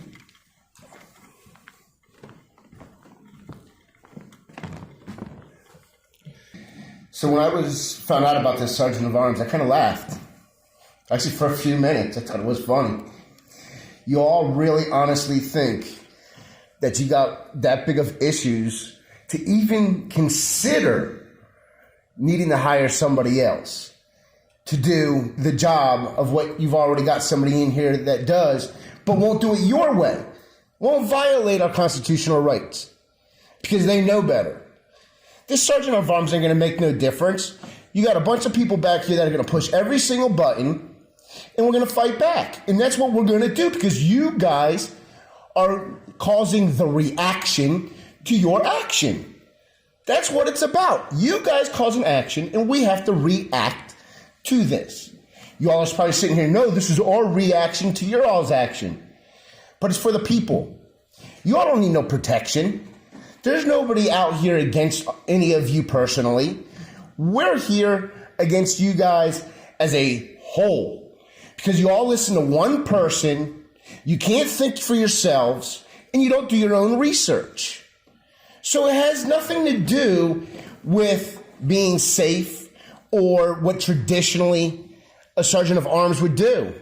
So when I found out about this sergeant of arms, I kind of laughed. Actually, for a few minutes, I thought it was funny. You all really honestly think that you got that big of issues to even consider needing to hire somebody else? to do the job of what you've already got somebody in here that does, but won't do it your way. Won't violate our constitutional rights because they know better. This sergeant of arms ain't going to make no difference. You got a bunch of people back here that are going to push every single button, and we're going to fight back. And that's what we're going to do because you guys are causing the reaction to your action. That's what it's about. You guys cause an action, and we have to react to this. You all are probably sitting here, no, this is our reaction to your all's action. But it's for the people. You all don't need no protection. There's nobody out here against any of you personally. We're here against you guys as a whole. Because you all listen to one person, you can't think for yourselves, and you don't do your own research. So it has nothing to do with being safe or what traditionally a sergeant of arms would do.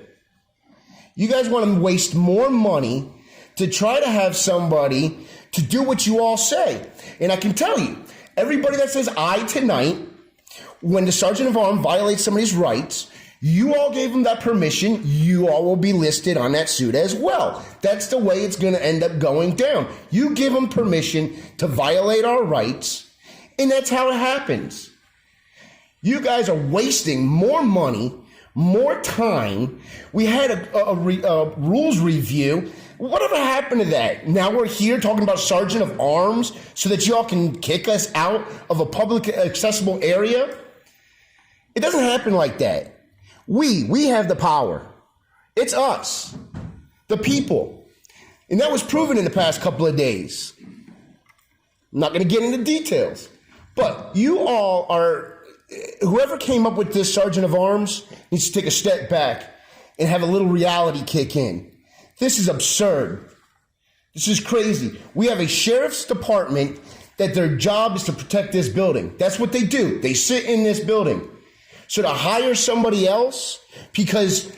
You guys want to waste more money to try to have somebody to do what you all say. And I can tell you, everybody that says aye tonight, when the sergeant of arms violates somebody's rights, you all gave them that permission. You all will be listed on that suit as well. That's the way it's going to end up going down. You give them permission to violate our rights, and that's how it happens. You guys are wasting more money, more time. We had a rules review. Whatever happened to that? Now we're here talking about sergeant of arms so that y'all can kick us out of a public accessible area? It doesn't happen like that. We have the power. It's us, the people. And that was proven in the past couple of days. I'm not going to get into details. But you all are, whoever came up with this sergeant of arms needs to take a step back and have a little reality kick in. This is absurd. This is crazy. We have a sheriff's department that their job is to protect this building. That's what they do. They sit in this building. So to hire somebody else because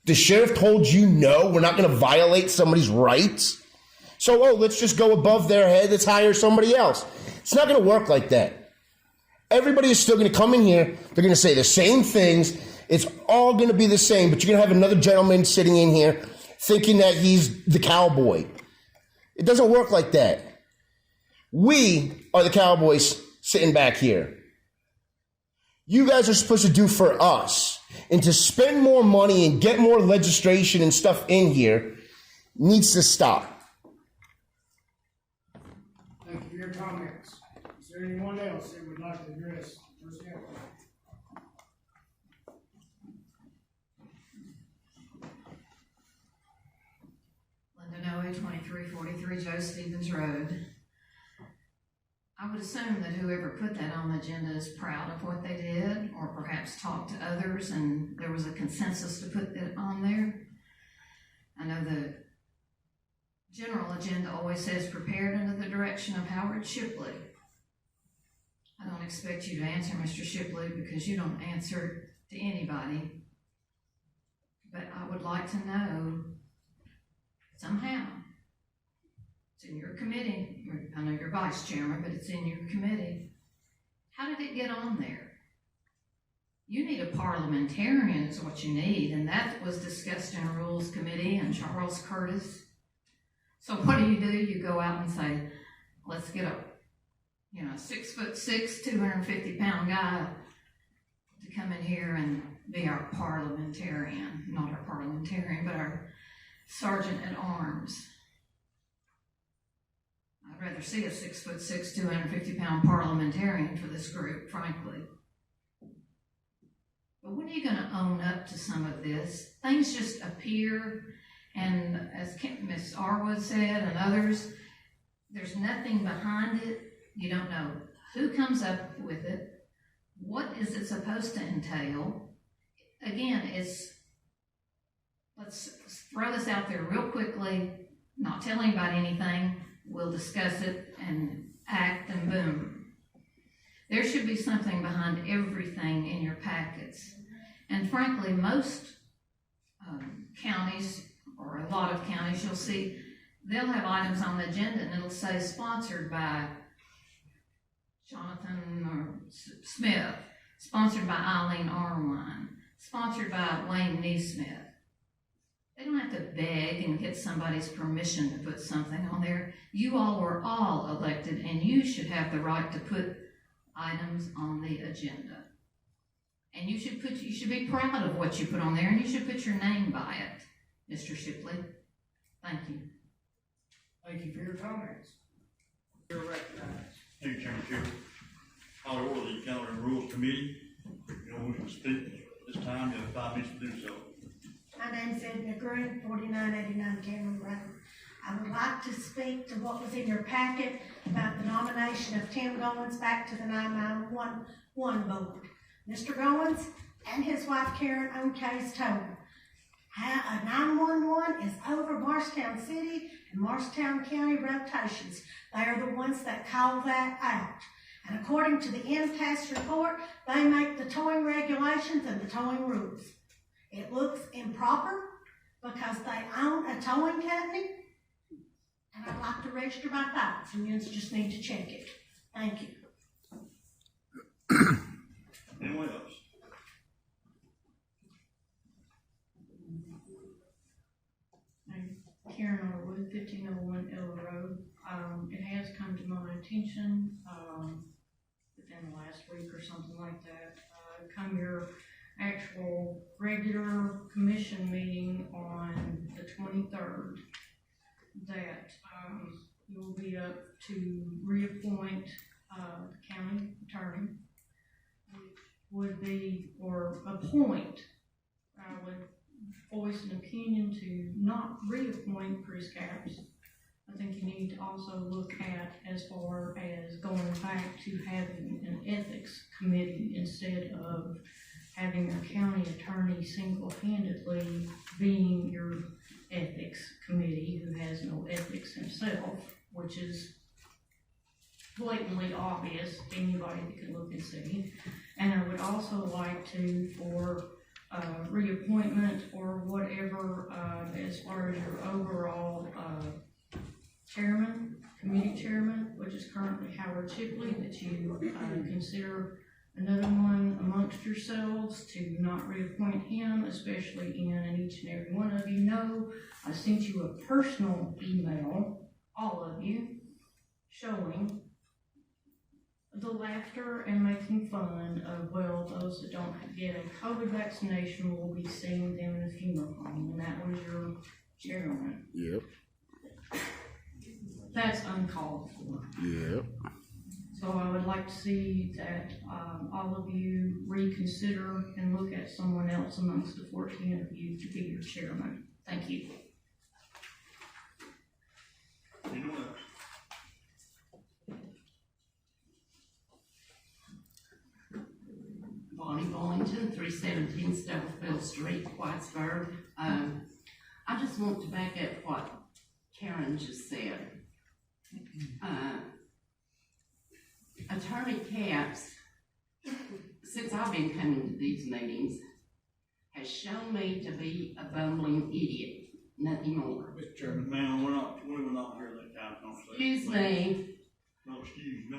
the sheriff told you, no, we're not going to violate somebody's rights. So, let's just go above their head. Let's hire somebody else. It's not going to work like that. Everybody is still going to come in here. They're going to say the same things. It's all going to be the same, but you're going to have another gentleman sitting in here thinking that he's the cowboy. It doesn't work like that. We are the cowboys sitting back here. You guys are supposed to do for us, and to spend more money and get more legislation and stuff in here needs to stop. Thank you for your comments. Is there anyone else that would like to address personnel? Linda Noe, 2343 Joe Stevens Road. I would assume that whoever put that on the agenda is proud of what they did, or perhaps talked to others and there was a consensus to put that on there. I know the general agenda always says prepared under the direction of Howard Shipley. I don't expect you to answer, Mr. Shipley, because you don't answer to anybody. But I would like to know somehow. It's in your committee. I know you're vice chairman, but it's in your committee. How did it get on there? You need a parliamentarian is what you need, and that was discussed in a rules committee and Charles Curtis. So what do? You go out and say, let's get a 6'6", 250-pound guy to come in here and be our parliamentarian, not our parliamentarian, but our sergeant at arms. I'd rather see a 6'6", 250-pound parliamentarian for this group, frankly. But when are you going to own up to some of this? Things just appear, and as Ms. Arwood said and others, there's nothing behind it. You don't know who comes up with it. What is it supposed to entail? Again, let's throw this out there real quickly, not tell anybody anything. We'll discuss it and act, and boom. There should be something behind everything in your packets. And frankly, most counties, or a lot of counties, you'll see, they'll have items on the agenda and it'll say sponsored by Jonathan or Smith, sponsored by Eileen Arwine, sponsored by Lane Neesmith. They don't have to beg and get somebody's permission to put something on there. You all were all elected, and you should have the right to put items on the agenda. And you should be proud of what you put on there, and you should put your name by it, Mr. Shipley. Thank you. Thank you for your comments. You're recognized. Thank you, Chairman Shipley. Call to order the Calendar and Rules Committee. If you don't wish to speak this time, you have 5 minutes to do so. My name's Edna Green, 4989 Cameron Road. I would like to speak to what was in your packet about the nomination of Tim Goins back to the 911 board. Mr. Goins and his wife Karen own case total. 911 is over Marshtown City and Marshtown County rotations. They are the ones that call that out. And according to the MTAS report, they make the towing regulations and the towing rules. It looks improper because they own a towing company, and I'd like to register my thoughts, and you just need to check it. Thank you. Anyone else? Karen Norwood, 1501 Ella Road. It has come to my attention, within the last week or something like that. Come your actual regular commission meeting on the 23rd, that, you'll be up to reappoint, the county attorney, which would be, or appoint, I would voice an opinion to not reappoint Chris Capps. I think you need to also look at as far as going back to having an ethics committee instead of having a county attorney single-handedly being your ethics committee who has no ethics himself, which is blatantly obvious to anybody that can look and see. And I would also like to, for reappointment or whatever, as far as your overall chairman, committee chairman, which is currently Howard Shipley, that you consider another one amongst yourselves to not reappoint him, especially in, and each and every one of you know, I sent you a personal email, all of you, showing the laughter and making fun of, well, those that don't get a COVID vaccination will be seeing them in a funeral home, and that was your chairman. Yep. That's uncalled for. Yep. So I would like to see that all of you reconsider and look at someone else amongst the 14 of you to be your chairman. Thank you. Anyone else? Bonnie Bollington, 317 Stubblefield Street, Whitesburg. I just want to back up what Karen just said. Attorney Capps, since I've been coming to these meetings, has shown me to be a bumbling idiot, nothing more. Mr. Chairman. Ma'am, we will not hear that kind of conversation. Excuse me. No, excuse me.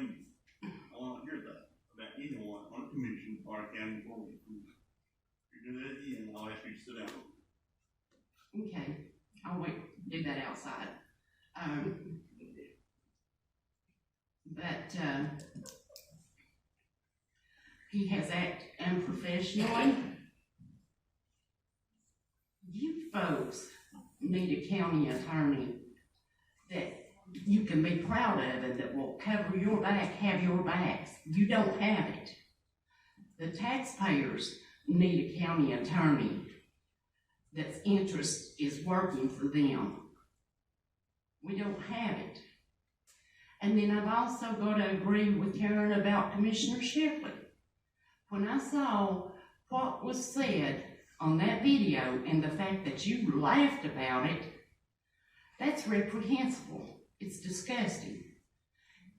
I will not hear that about anyone on a commission or a county board. If you do that again, I'll ask you to sit down. Okay, I'll wait, do that outside. But he has acted unprofessionally. You folks need a county attorney that you can be proud of and that will cover your back, have your backs. You don't have it. The taxpayers need a county attorney that's interest is working for them. We don't have it. And then I've also got to agree with Karen about Commissioner Shipley. When I saw what was said on that video and the fact that you laughed about it, that's reprehensible. It's disgusting.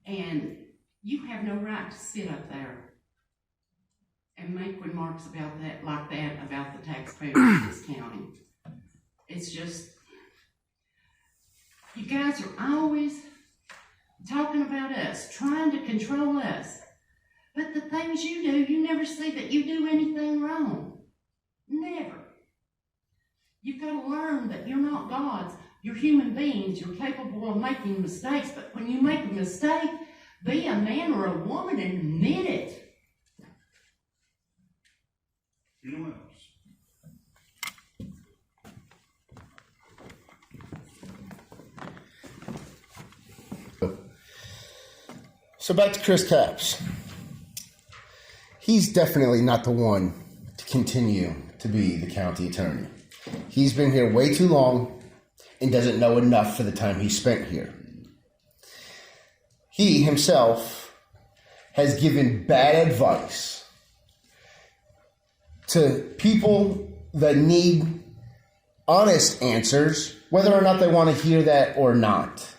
And you have no right to sit up there and make remarks about that, like that, about the taxpayers of this county. It's just, you guys are always talking about us, trying to control us. But the things you do, you never see that you do anything wrong. Never. You've got to learn that you're not gods. You're human beings. You're capable of making mistakes. But when you make a mistake, be a man or a woman and admit it. Anyone else? So back to Chris Capps. He's definitely not the one to continue to be the county attorney. He's been here way too long and doesn't know enough for the time he spent here. He himself has given bad advice to people that need honest answers, whether or not they want to hear that or not.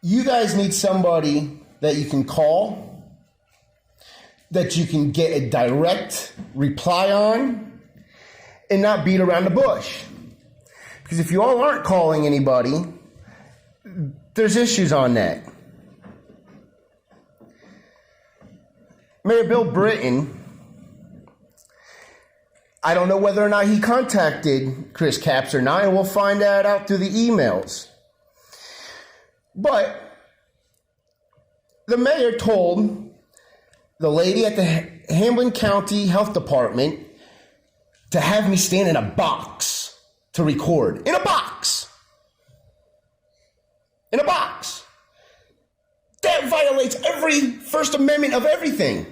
You guys need somebody that you can call, that you can get a direct reply on, and not beat around the bush. Because if you all aren't calling anybody, there's issues on that. Mayor Bill Brittian, I don't know whether or not he contacted Chris Capps or not, and we'll find that out through the emails. But the mayor told the lady at the Hamblen County Health Department to have me stand in a box to record. In a box! In a box! That violates every First Amendment of everything.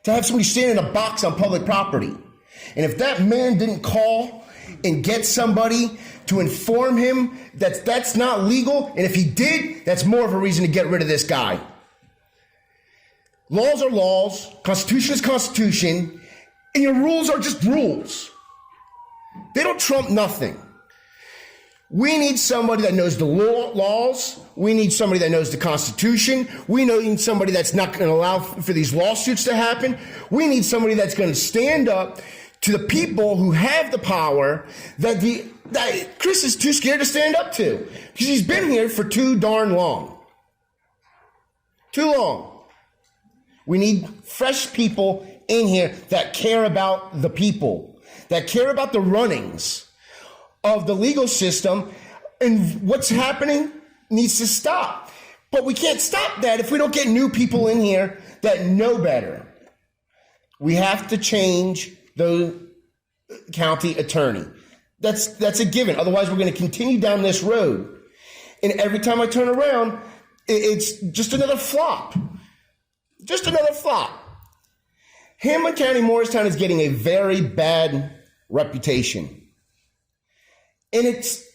To have somebody stand in a box on public property. And if that man didn't call and get somebody to inform him that that's not legal, and if he did, that's more of a reason to get rid of this guy. Laws are laws, Constitution is Constitution, and your rules are just rules. They don't trump nothing. We need somebody that knows the laws. We need somebody that knows the Constitution. We need somebody that's not going to allow for these lawsuits to happen. We need somebody that's going to stand up to the people who have the power that Chris is too scared to stand up to, because he's been here for too darn long. Too long. We need fresh people in here that care about the people, that care about the runnings of the legal system, and what's happening needs to stop. But we can't stop that if we don't get new people in here that know better. We have to change the county attorney. That's a given. Otherwise, we're going to continue down this road. And every time I turn around, it's just another flop. Just another flop. Hamblen County, Morristown is getting a very bad reputation. And it's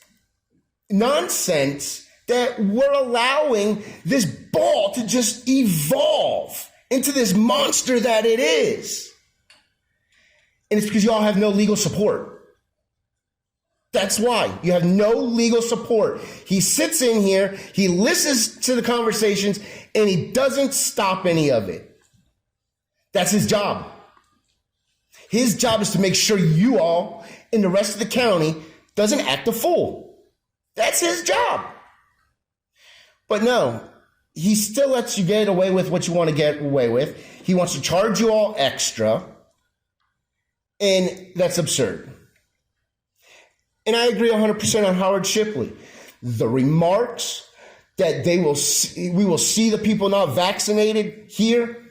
nonsense that we're allowing this ball to just evolve into this monster that it is. And it's because y'all have no legal support. That's why. You have no legal support. He sits in here, he listens to the conversations, and he doesn't stop any of it. That's his job. His job is to make sure you all in the rest of the county doesn't act a fool. That's his job. But no, he still lets you get away with what you want to get away with. He wants to charge you all extra. And that's absurd. And I agree 100% on Howard Shipley. The remarks that we will see the people not vaccinated here,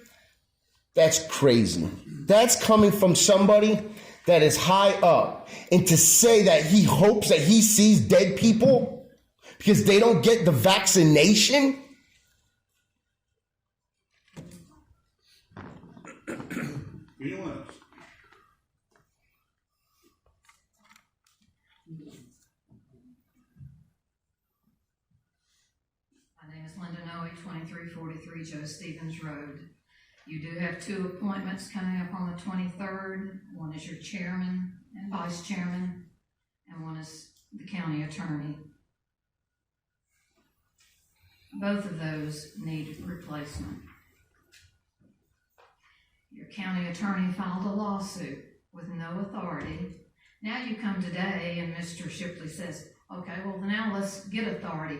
that's crazy. That's coming from somebody that is high up. And to say that he hopes that he sees dead people because they don't get the vaccination? Anyone else? My name is Linda Noe, 2343 Joe Stevens Road. You do have 2 appointments coming up on the 23rd. One is your chairman and vice chairman, and one is the county attorney. Both of those need replacement. Your county attorney filed a lawsuit with no authority. Now you come today and Mr. Shipley says, okay, well now let's get authority.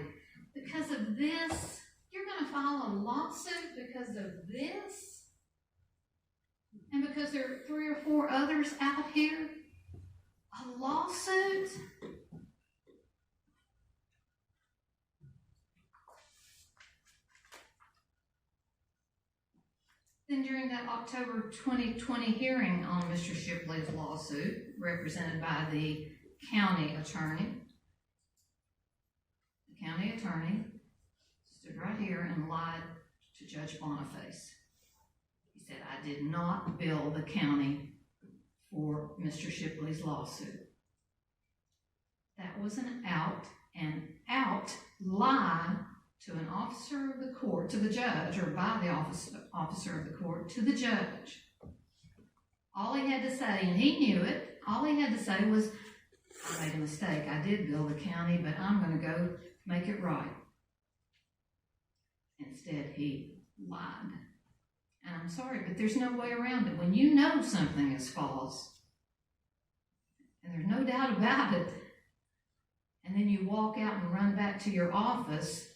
Because of this, you're going to file a lawsuit because of this? And because there are 3 or 4 others out here, a lawsuit? Then during that October 2020 hearing on Mr. Shipley's lawsuit, represented by the county attorney stood right here and lied to Judge Boniface. He said, I did not bill the county for Mr. Shipley's lawsuit. That was an out lie to an officer of the court, to the judge, or by the officer of the court, to the judge. All he had to say, and he knew it, all he had to say was, I made a mistake. I did bill the county, but I'm going to go make it right. Instead, he lied. And I'm sorry, but there's no way around it. When you know something is false, and there's no doubt about it, and then you walk out and run back to your office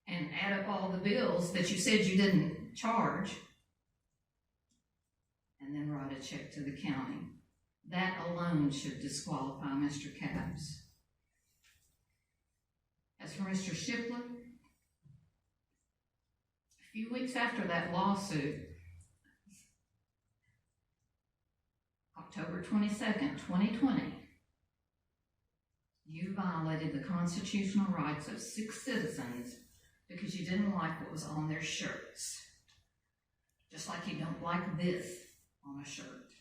and add up all the bills that you said you didn't charge, and then write a check to the county, that alone should disqualify Mr. Capps. As for Mr. Shipley, a few weeks after that lawsuit, October 22nd, 2020, you violated the constitutional rights of 6 citizens because you didn't like what was on their shirts. Just like you don't like this on a shirt.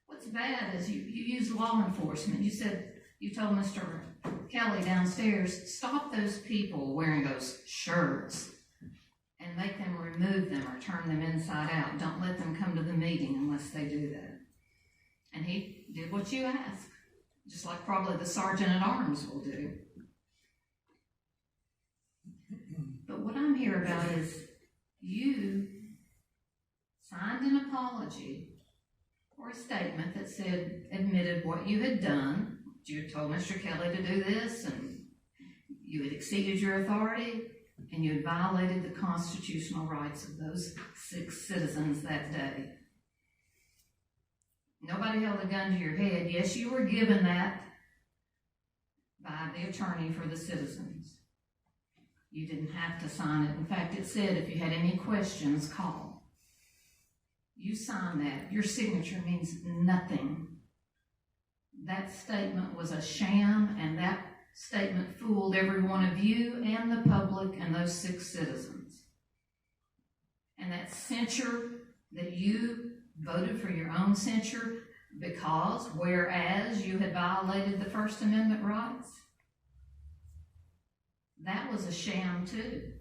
What's bad is you use law enforcement. You told Mr. Kelly downstairs, stop those people wearing those shirts and make them remove them or turn them inside out. Don't let them come to the meeting unless they do that. And he did what you asked, just like probably the sergeant at arms will do. But what I'm here about is you signed an apology or a statement that said, admitted what you had done. You had told Mr. Kelly to do this, and you had exceeded your authority, and you had violated the constitutional rights of those 6 citizens that day. Nobody held a gun to your head. Yes, you were given that by the attorney for the citizens. You didn't have to sign it. In fact, it said if you had any questions, call. You signed that. Your signature means nothing. That statement was a sham, and that statement fooled every one of you and the public and those 6 citizens. And that censure that you voted for your own censure because, whereas you had violated the First Amendment rights, that was a sham too.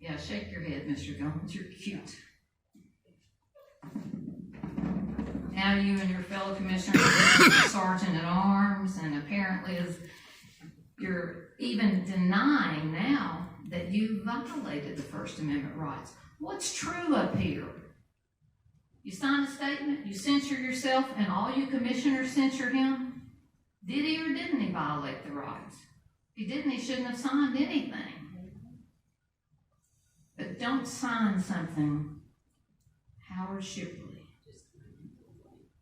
Yeah, shake your head, Mr. Goins, you're cute. Now you and your fellow commissioners are the sergeant at arms, and apparently you're even denying now that you violated the First Amendment rights. What's true up here? You sign a statement, you censure yourself, and all you commissioners censure him? Did he or didn't he violate the rights? If he didn't, he shouldn't have signed anything. But don't sign something, Howard Shipley,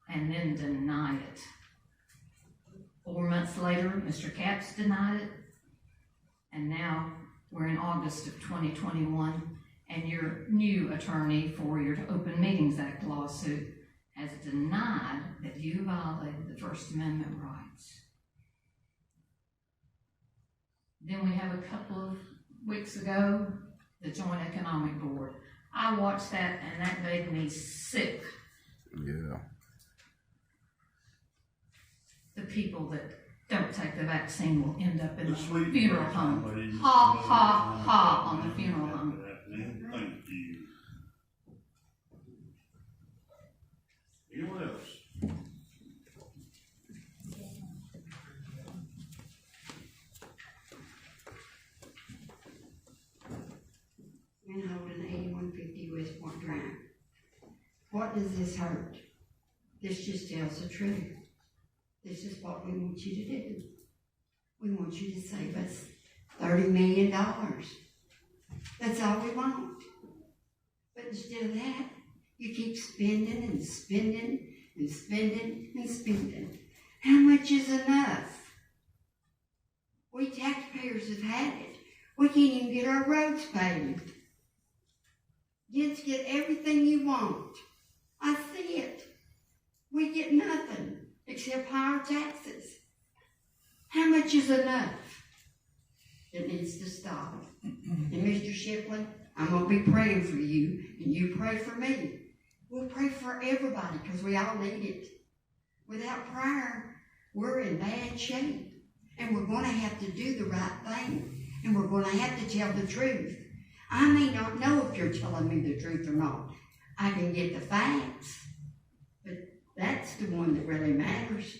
and then deny it. 4 months later, Mr. Capps denied it, and now we're in August of 2021, and your new attorney for your Open Meetings Act lawsuit has denied that you violated the First Amendment rights. Then we have a couple of weeks ago, the Joint Economic Board. I watched that, and that made me sick. Yeah. The people that don't take the vaccine will end up in the funeral home. Ha, ha, ha on the funeral home. Thank you. Anyone else? Manholden 8150 West Point Drive. What does this hurt? This just tells the truth. This is what we want you to do. We want you to save us $30 million. That's all we want. But instead of that, you keep spending and spending and spending and spending. How much is enough? We taxpayers have had it. We can't even get our roads paved. Just get everything you want. I see it. We get nothing except higher taxes. How much is enough? It needs to stop. And Mr. Shipley, I'm going to be praying for you, and you pray for me. We'll pray for everybody because we all need it. Without prayer, we're in bad shape. And we're going to have to do the right thing. And we're going to have to tell the truth. I may not know if you're telling me the truth or not. I can get the facts. But that's the one that really matters.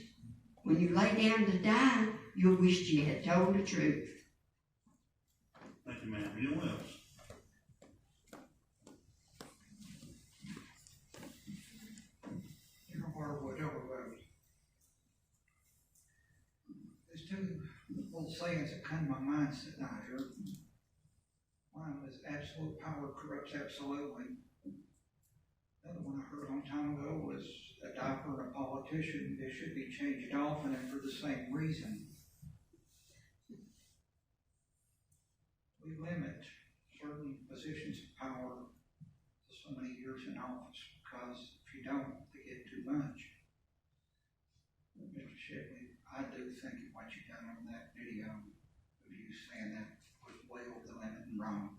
When you lay down to die, you'll wish you had told the truth. Thank you, ma'am. Anyone else? OVERRULES. There's two little sayings that come to my mind sitting out here. One is absolute power corrupts absolutely. The other one I heard a long time ago was a doctor and a politician, they should be changed often and for the same reason. We limit certain positions of power to so many years in office because if you don't, they get too much. Mr. Shipley, I do think what you've done on that video of you saying that was way over the limit and wrong.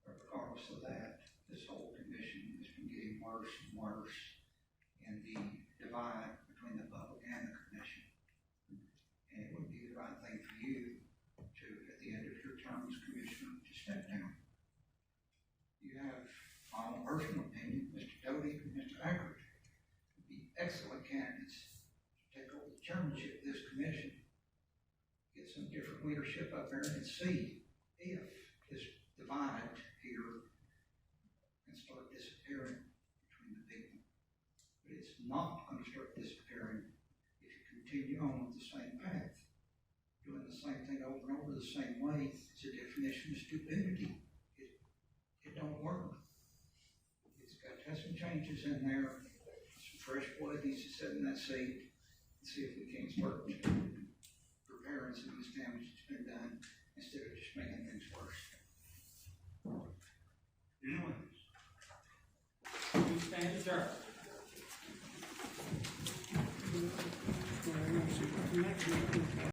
But regardless of that, this whole commission has been getting worse and worse in the divide between the public and the commission. And it would be the right thing for you to, at the end of your term as commissioner, to step down. You have, my own personal opinion, Mr. Doty and Mr. Eckert would be excellent candidates to take over the chairmanship of this commission. Get some different leadership up there and see if this divide here can start disappearing between the people. But it's not going to start disappearing if you continue on with the same path. Doing the same thing over and over the same way is a definition of stupidity. It don't work. It's got to have some changes in there. Some fresh blood needs to sit in that seat and see if we can start repairing some of this damage that's been done instead of just making things worse. Anyone? We stand adjourned.